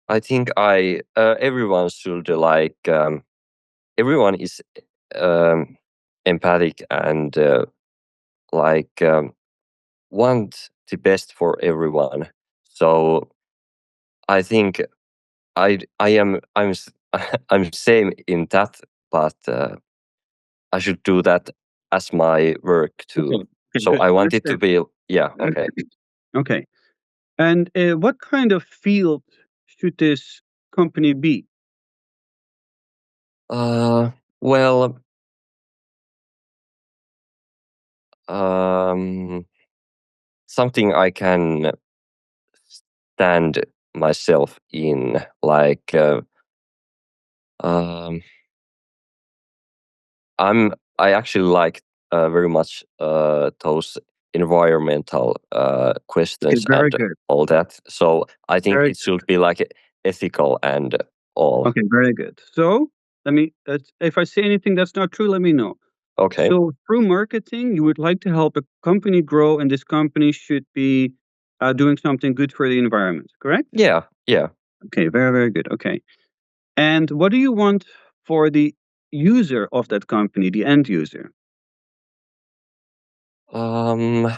I think I everyone should like everyone is um, empathic and like want the best for everyone. So I think I'm same in that, but I should do that as my work too. Okay. Okay, So good. I want it to Understand. be yeah okay. Okay. And what kind of field should this company be? Uh, well, um, something I can stand myself in, like um, I actually like very much those environmental Okay, questions very and good. all that. So I think Very it should be like ethical and all. Okay, very good. So let me, if I say anything that's not true, let me know. Okay. So through marketing, you would like to help a company grow, and this company should be doing something good for the environment, correct? Yeah. Yeah. Okay, very, very good. Okay. And what do you want for the user of that company, the end user? Um,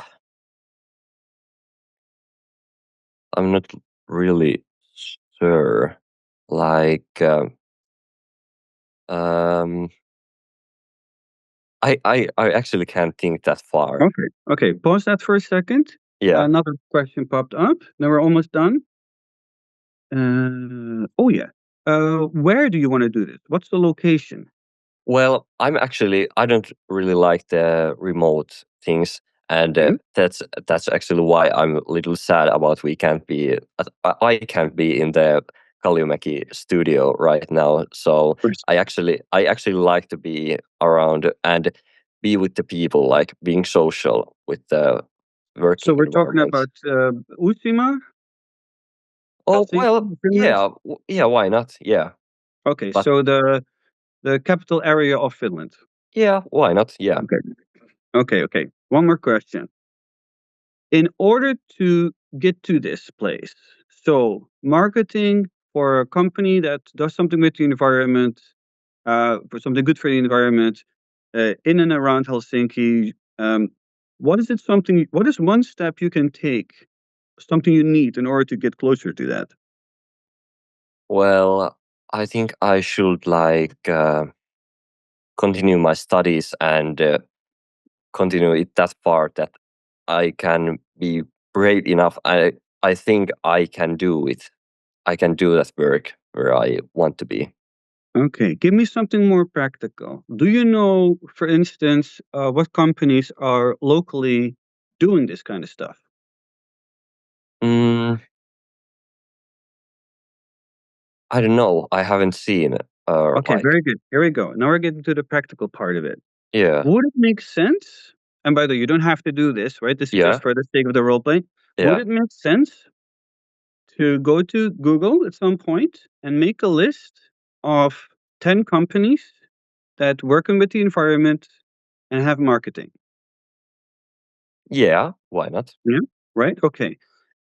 I'm not really sure. Like, um, I actually can't think that far. Okay. Okay. Pause that for a second. Yeah. Another question popped up. Now we're almost done. Oh, yeah. Where do you want to do this? What's the location? Well, I don't really like the remote things, and Okay. that's actually why I'm a little sad about we can't be. I can't be in the Kalliomäki studio right now. So First. I actually like to be around and be with the people, like being social with the So working we're talking environment. about Uusimaa, Oh well, Helsinki, Finland. yeah, yeah. Why not? Yeah, Okay, but so the capital area of Finland. yeah, why not? Yeah. Okay. Okay. One more question. In order to get to this place, so marketing for a company that does something with the environment, for something good for the environment, in and around Helsinki, what is it? Something? What is one step you can take? Something you need in order to get closer to that? Well, I think I should continue my studies and continue it that far that I can be brave enough. I think I can do it. I can do that work where I want to be. Okay, give me something more practical. Do you know, for instance, what companies are locally doing this kind of stuff? Mm, I don't know. I haven't seen Okay, very good. Here we go. Now we're getting to the practical part of it. yeah, Would it make sense? And by the way, you don't have to do this, right? This is yeah, just for the sake of the role play. Would yeah, it make sense to go to Google at some point and make a list of 10 companies that working with the environment and have marketing? yeah. Why not? Yeah. Right? Okay.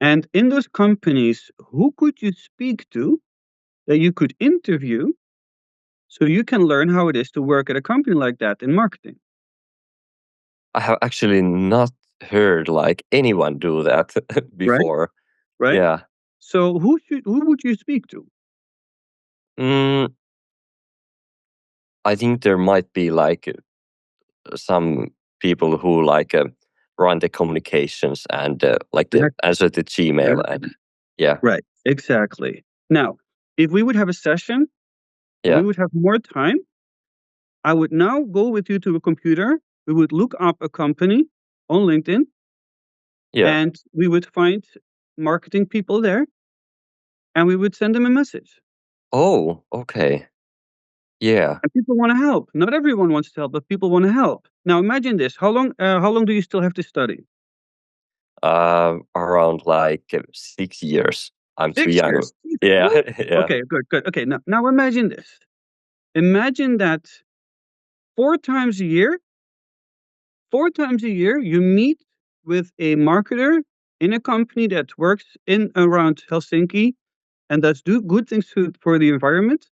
And in those companies, who could you speak to that you could interview so you can learn how it is to work at a company like that in marketing? I have actually not heard like anyone do that Right? before. Right? Yeah. So who would you speak to? Mm, I think there might be like some people who run the communications and like the Exactly. answer to Gmail and yeah, Right. Exactly. Now, if we would have a session and we yeah, would have more time, I would now go with you to a computer. We would look up a company on LinkedIn yeah. and we would find marketing people there and we would send them a message. Oh, okay. Yeah. And people want to help. Not everyone wants to help, but people want to help. Now imagine this. How long do you still have to study? Around 6 years. I'm too 6 years. young. Yeah, Woo! yeah, Okay, good. Okay, now imagine this. Imagine that 4 times a year, 4 times a year, you meet with a marketer in a company that works in around Helsinki and does do good things for the environment.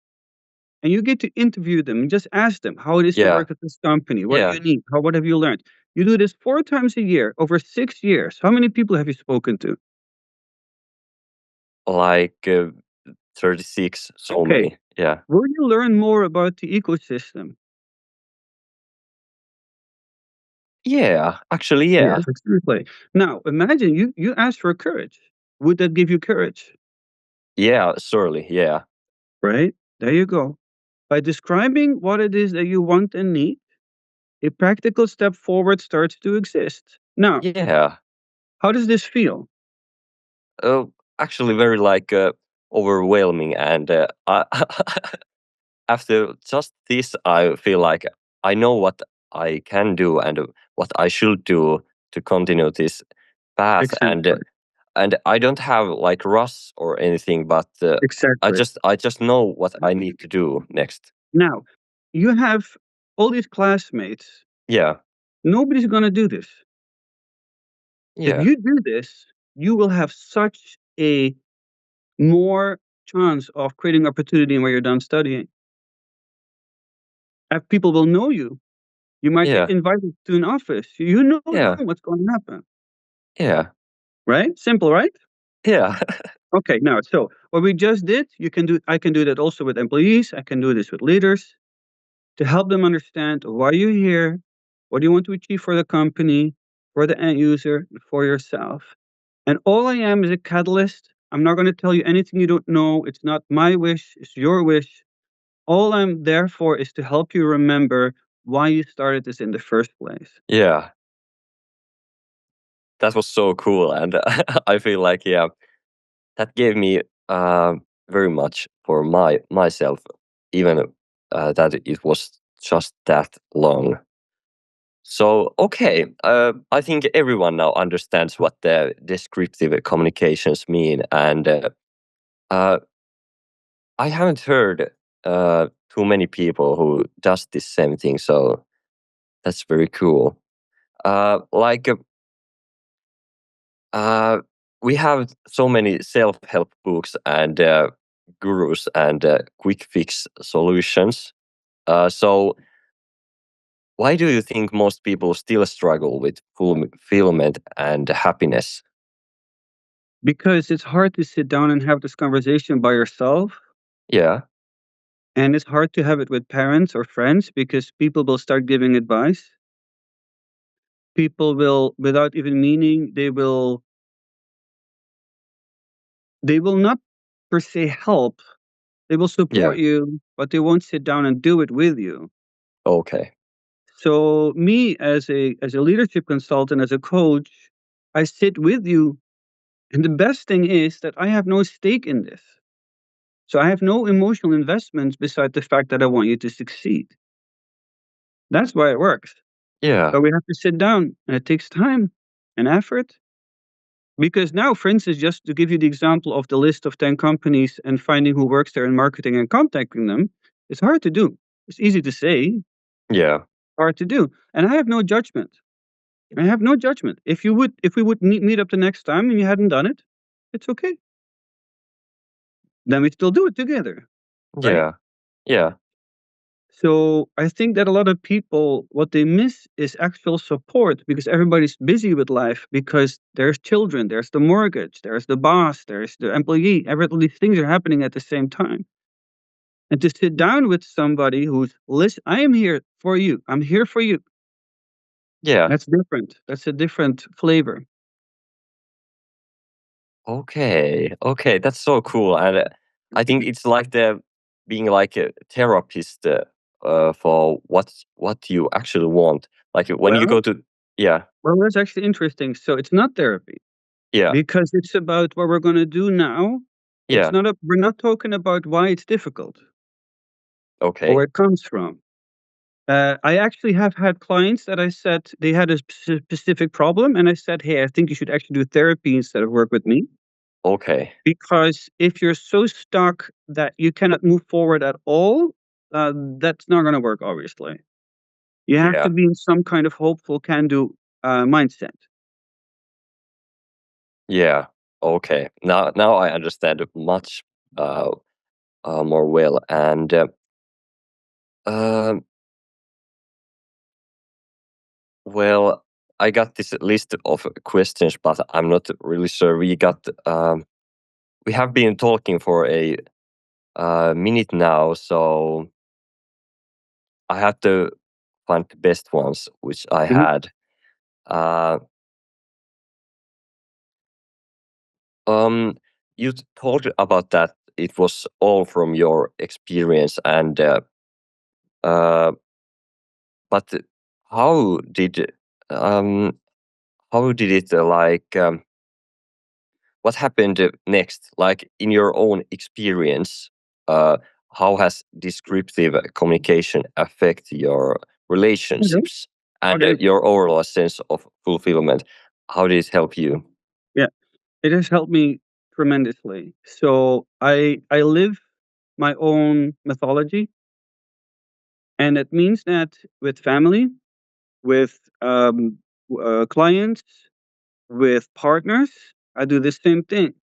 And you get to interview them and just ask them how it is to yeah, work at this company. What do yeah. you need? What have you learned? You do this 4 times a year over 6 years. How many people have you spoken to? Like 36, so Okay. many. Yeah, Will you learn more about the ecosystem? yeah. Actually, yeah, Yes, exactly. Now, imagine you ask for courage. Would that give you courage? yeah. Surely, yeah, Right? There you go. By describing what it is that you want and need, a practical step forward starts to exist. Now, yeah. how does this feel? Uh, Actually, very overwhelming, and after just this, I feel like I know what I can do and what I should do to continue this path, Exactly. and I don't have like rush or anything, but I Exactly. just know what I need to do next. Now, you have all these classmates. Yeah, Nobody's going to do this. If yeah, you do this, you will have such a more chance of creating opportunity when you're done studying. If people will know you, you might get yeah, invited to an office. You know yeah, what's going to happen, yeah, right? Simple, right? yeah, Okay, now, so what we just did, I can do that also with employees. I can do this with leaders to help them understand why you're here, what do you want to achieve for the company, for the end user, and for yourself. And all I am is a catalyst. I'm not going to tell you anything you don't know. It's not my wish, it's your wish. All I'm there for is to help you remember why you started this in the first place. yeah. that was so cool, and I feel like that gave me very much for myself, even that it was just that long. So okay, I think everyone now understands what the descriptive communications mean, and uh, I haven't heard too many people who does this same thing. So that's very cool. Like uh, we have so many self-help books and gurus and quick fix solutions. So why do you think most people still struggle with fulfillment and happiness? Because it's hard to sit down and have this conversation by yourself, Yeah, and it's hard to have it with parents or friends because people will start giving advice. People will, without even meaning, they will not per se help. They will yeah, support you, but they won't sit down and do it with you. okay, So me as a leadership consultant, as a coach, I sit with you, and the best thing is that I have no stake in this. So I have no emotional investments beside the fact that I want you to succeed. That's why it works. yeah, But we have to sit down, and it takes time and effort. Because now, for instance, just to give you the example of the list of 10 companies and finding who works there in marketing and contacting them, it's hard to do. It's easy to say, yeah, hard to do. And I have no judgment. I have no judgment. If we would meet up the next time and you hadn't done it, it's okay. Then we still do it together, right? yeah, yeah, So I think that a lot of people, what they miss is actual support because everybody's busy with life because there's children, there's the mortgage, there's the boss, there's the employee. Every all these things are happening at the same time. And to sit down with somebody who's listen, I am here for you. I'm here for you. yeah. That's different. That's a different flavor. Okay, okay, that's so cool, and I think it's like the being like a therapist for what you actually want. Like when you Well, go to, yeah, well, that's actually interesting. So it's not therapy yeah, because it's about what we're going to do now. It's yeah, not a, we're not talking about why it's difficult or where okay, it comes from. I actually have had clients that I said they had a specific problem, and I said, "Hey, I think you should actually do therapy instead of work with me." okay, Because if you're so stuck that you cannot move forward at all, that's not going to work. Obviously, you have to yeah, be in some kind of hopeful, can-do mindset. yeah, okay. Now I understand it much uh, more well, and um, well, I got this list of questions, but I'm not really sure. We have been talking for a minute now, so I had to find the best ones, which I Mhm. had. Uh, um, you told about that it was all from your experience, and uh, but how did um, how did it what happened next? Like in your own experience, uh, how has descriptive communication affect your Okay. relationships and Okay. your overall sense of fulfillment? How did it help you? Yeah, it has helped me tremendously. So I live my own mythology, and it means that with family, with clients, with partners, I do the same thing.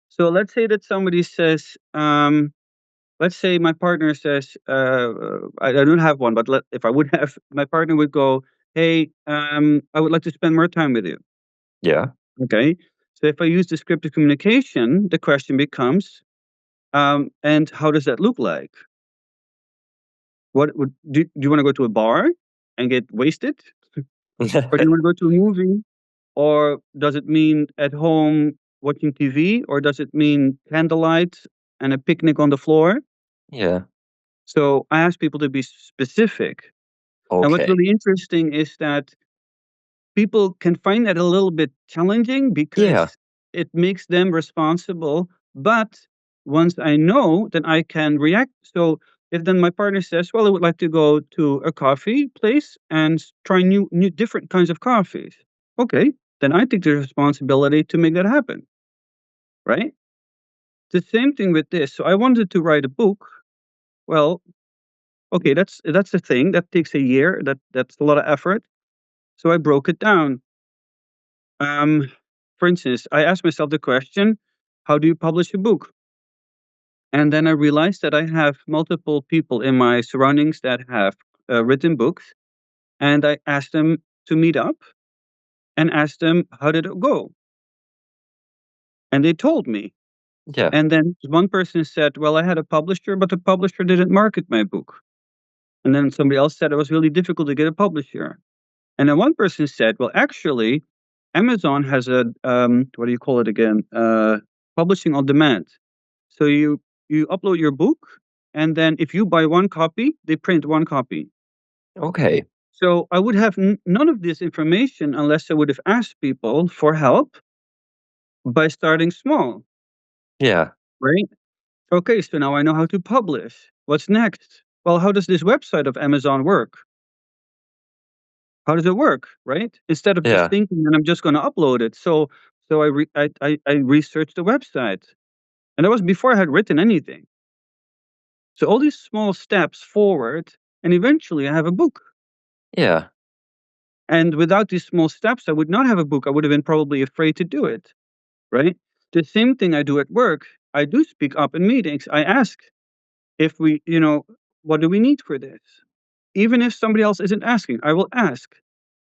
So let's say that somebody says, let's say my partner says, I don't have one, but if I would have, my partner would go, "Hey, I would like to spend more time with you." Yeah. Okay. So if I use descriptive communication, the question becomes, and how does that look like? What would do you want to go to a bar and get wasted? Or do you want to go to a movie? Or does it mean at home watching TV? Or does it mean candlelight and a picnic on the floor? Yeah. So I ask people to be specific. And what's Okay. really interesting is that people can find that a little bit challenging Yeah. because it makes them responsible. But once I know, then I can react. So if then my partner says, "Well, I would like to go to a coffee place and try new different kinds of coffees," okay, then I take the responsibility to make that happen, right? The same thing with this. So I wanted to write a book. Well, okay, that's the thing that takes a year. That's a lot of effort. So I broke it down. Um, for instance, I asked myself the question, how do you publish a book? And then I realized that I have multiple people in my surroundings that have written books. And I asked them to meet up and asked them, how did it go? And they told me. Yeah. And then one person said, well, I had a publisher, but the publisher didn't market my book. And then somebody else said it was really difficult to get a publisher. And then one person said, well, actually, Amazon has a what do you call it again? Publishing on demand. So you upload your book, and then if you buy one copy, they print one copy. Okay. So I would have none of this information unless I would have asked people for help by starting small, Yeah. right? Okay, so now I know how to publish. What's next? Well, how does this website of Amazon work? How does it work, right? Instead of just Yeah. thinking that I'm just going to upload it. So I researched the website, and that was before I had written anything. So all these small steps forward, and eventually I have a book. Yeah. And without these small steps, I would not have a book. I would have been probably afraid to do it, right? The same thing I do at work. I do speak up in meetings. I ask if what do we need for this? Even if somebody else isn't asking, I will ask.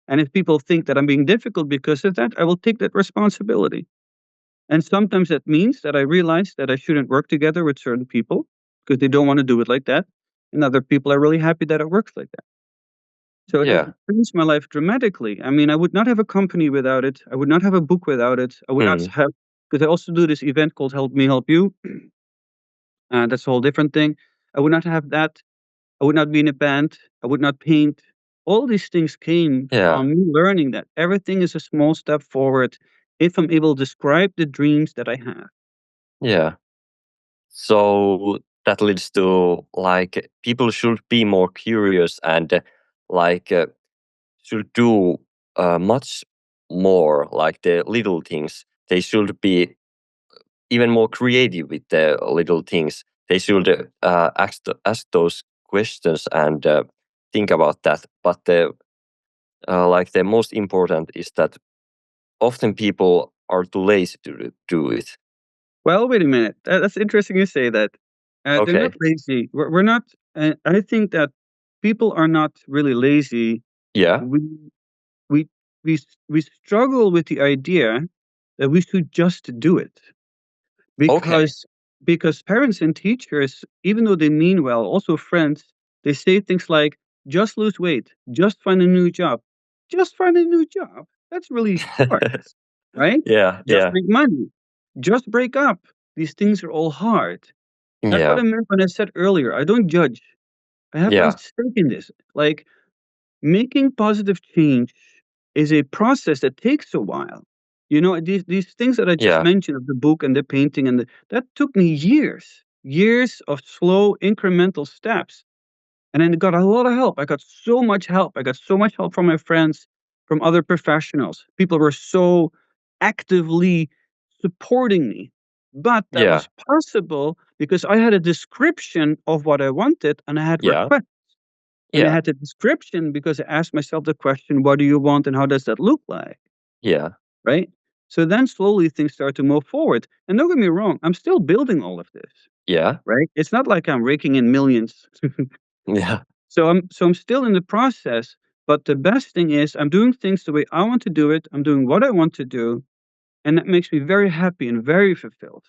And if people think that I'm being difficult because of that, I will take that responsibility. And sometimes that means that I realize that I shouldn't work together with certain people because they don't want to do it like that. And other people are really happy that it works like that. So it Yeah. changed my life dramatically. I mean, I would not have a company without it. I would not have a book without it. I would not Mm. have, because I also do this event called Help Me Help You. That's a whole different thing. I would not have that. I would not be in a band. I would not paint. All these things came Yeah. from me learning that everything is a small step forward if I'm able to describe the dreams that I have. Yeah. So that leads to like people should be more curious and like should do much more like the little things. They should be even more creative with the little things. They should ask those questions and think about that. But like the most important is that often people are too lazy to do it. Well, wait a minute. That's interesting you say that. They're not Okay. lazy. We're not. I think that people are not really lazy. Yeah. We we we struggle with the idea that we should just do it. Okay. Because parents and teachers, even though they mean well, also friends, they say things like, "Just lose weight, just find a new job, just find a new job." That's really hard, right? Yeah. Just Yeah. make money, just break up. These things are all hard. That's what Yeah. I meant when I said earlier. I don't judge. I have my Yeah. stake in this. Like making positive change is a process that takes a while. These things that I just Yeah. mentioned of the book and the painting that took me years of slow incremental steps. And then I got a lot of help. I got so much help. I got so much help from my friends, from other professionals. People were so actively supporting me. But that Yeah. was possible because I had a description of what I wanted and I had Yeah. requests. And I Yeah. had the description because I asked myself the question, what do you want and how does that look like? Yeah. Right? So then slowly things start to move forward. And don't get me wrong, I'm still building all of this. Yeah. Right? It's not like I'm raking in millions. Yeah. So I'm still in the process, but the best thing is I'm doing things the way I want to do it. I'm doing what I want to do, and that makes me very happy and very fulfilled.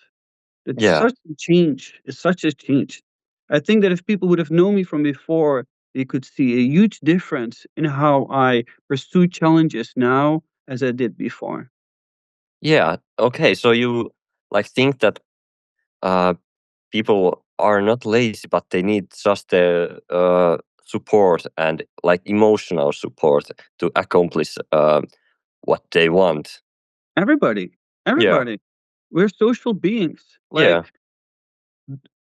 It's Yeah. such a change. It's such a change. I think that if people would have known me from before, they could see a huge difference in how I pursue challenges now as I did before. Yeah. Okay. So you like think that uh, people are not lazy, but they need just the support and like emotional support to accomplish what they want. Everybody, Yeah, everybody. We're social beings. yeah, Like,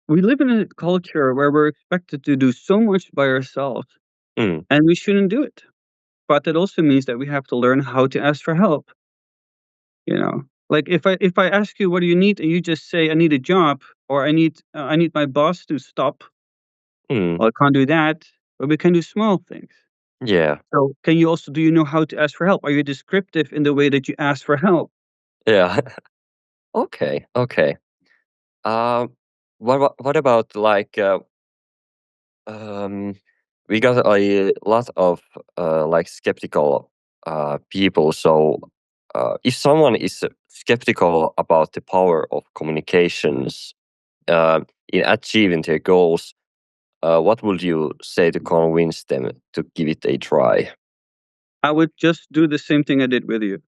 we live in a culture where we're expected to do so much by ourselves, mm, and we shouldn't do it. But that also means that we have to learn how to ask for help. You know, like if I ask you what do you need, and you just say I need a job, or I need my boss to stop. mm, Well, I can't do that, but we can do small things. yeah, So, can you also do you know how to ask for help? Are you descriptive in the way that you ask for help? yeah. Okay, okay. Um, what about like um, we got a lot of like skeptical people. So if someone is skeptical about the power of communications in achieving their goals, what would you say to convince them to give it a try? I would just do the same thing I did with you.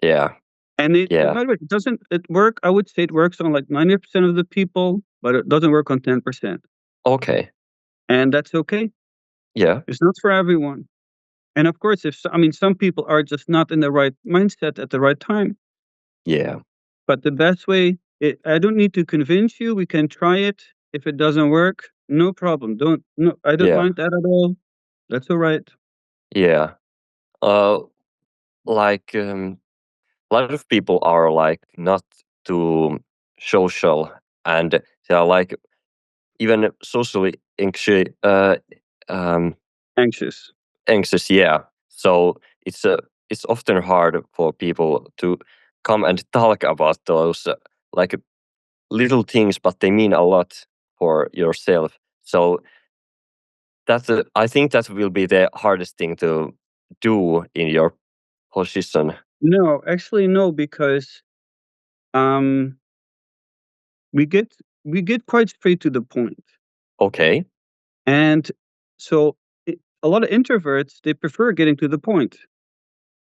Yeah, And yeah, by the way, doesn't it work? I would say it works on like 90% of the people, but it doesn't work on 10%. okay, And that's okay. yeah, It's not for everyone. And of course, I mean, some people are just not in the right mindset at the right time. yeah, But the best way, I don't need to convince you. We can try it. If it doesn't work, no problem. No, I don't yeah, mind that at all. That's all right. yeah. Uh, like a lot of people are like not too social, and they are like even socially um, Anxious. anxious. Yeah, so it's often hard for people to come and talk about those like little things, but they mean a lot for yourself. So that's I think that will be the hardest thing to do in your position. No, actually, no, because um, we get we get quite straight to the point. Okay. And so a lot of introverts, they prefer getting to the point.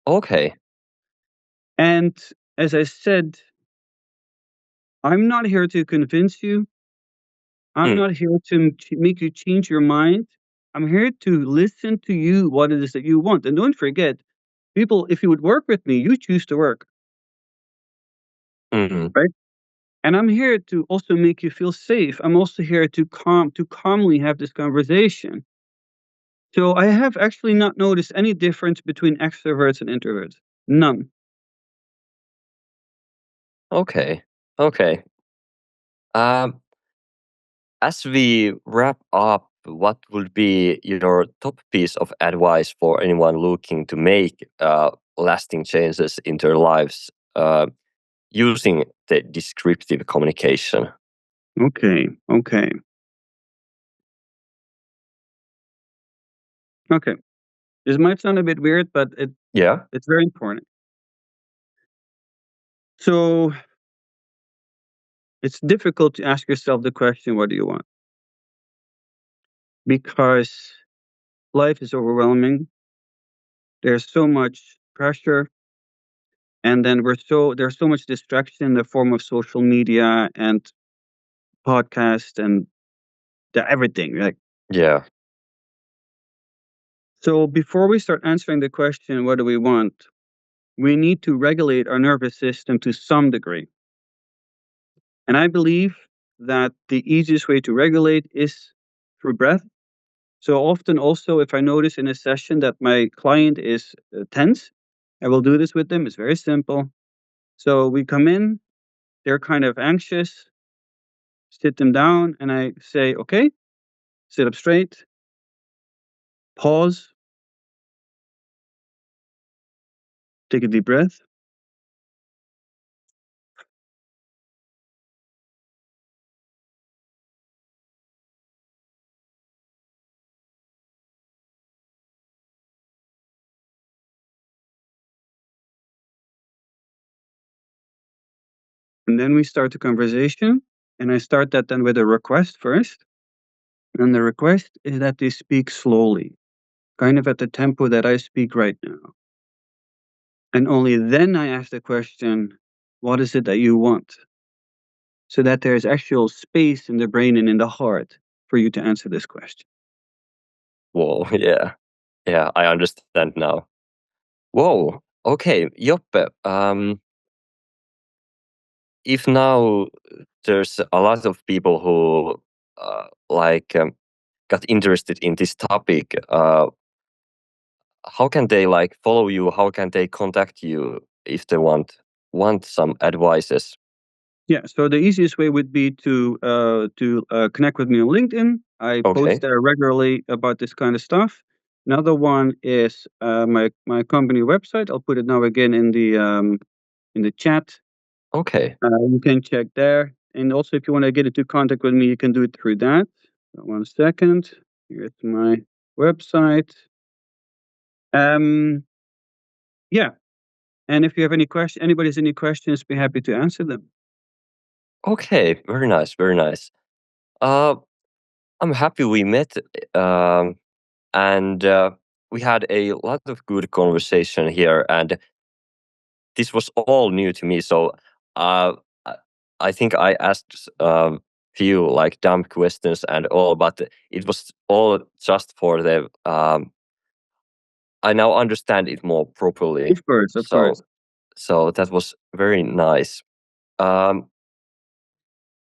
Okay. And as I said, I'm not here to convince you. I'm Mm, not here to make you change your mind. I'm here to listen to you what it is that you want. And don't forget, people, if you would work with me, you choose to work, mhm. right? And I'm here to also make you feel safe. I'm also here to calmly have this conversation. So I have actually not noticed any difference between extroverts and introverts. None. Okay. Okay. Um, as we wrap up, what would be your top piece of advice for anyone looking to make lasting changes in their lives using the descriptive communication? Okay. Okay. Okay. This might sound a bit weird, but Yeah. it's very important. So it's difficult to ask yourself the question, what do you want? Because life is overwhelming. There's so much pressure. And then there's so much distraction in the form of social media and podcast and everything. Like, Yeah. so before we start answering the question, what do we want? We need to regulate our nervous system to some degree. And I believe that the easiest way to regulate is through breath. So often, also, if I notice in a session that my client is tense, I will do this with them. It's very simple. So we come in, they're kind of anxious, sit them down, and I say, okay, sit up straight, pause, take a deep breath. And then we start the conversation. And I start that then with a request first. And the request is that they speak slowly, kind of at the tempo that I speak right now. And only then I ask the question, what is it that you want? So that there's actual space in the brain and in the heart for you to answer this question. Whoa. Yeah. Yeah. I understand now. Whoa. Okay, Joppe. If now there's a lot of people who got interested in this topic, how can they follow you? How can they contact you if they want some advices? Yeah, so the easiest way would be to connect with me on LinkedIn. I Okay. post there regularly about this kind of stuff. Another one is my company website. I'll put it now again in the chat. Okay. You can check there, and also if you want to get into contact with me, you can do it through that. 1 second. Here's my website. Yeah, and if you have anybody has any questions, be happy to answer them. Okay. Very nice. Very nice. I'm happy we met, and we had a lot of good conversation here, and this was all new to me. So uh, I I think I asked few dumb questions and all, but it was all just for the. I now understand it more properly. Of course, of So course. so that was very nice. Um,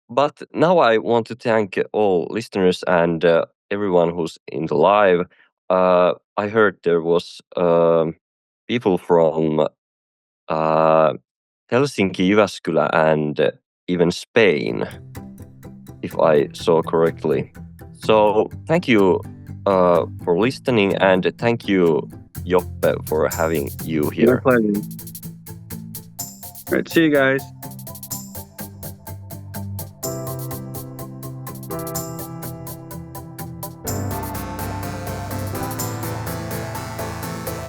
but now I want to thank all listeners and everyone who's in the live. I heard there was people from Helsinki, Jyväskylä, and even Spain, if I saw correctly. So thank you for listening, and thank you, Joppe, for having you My here. pleasure. All right, see you guys.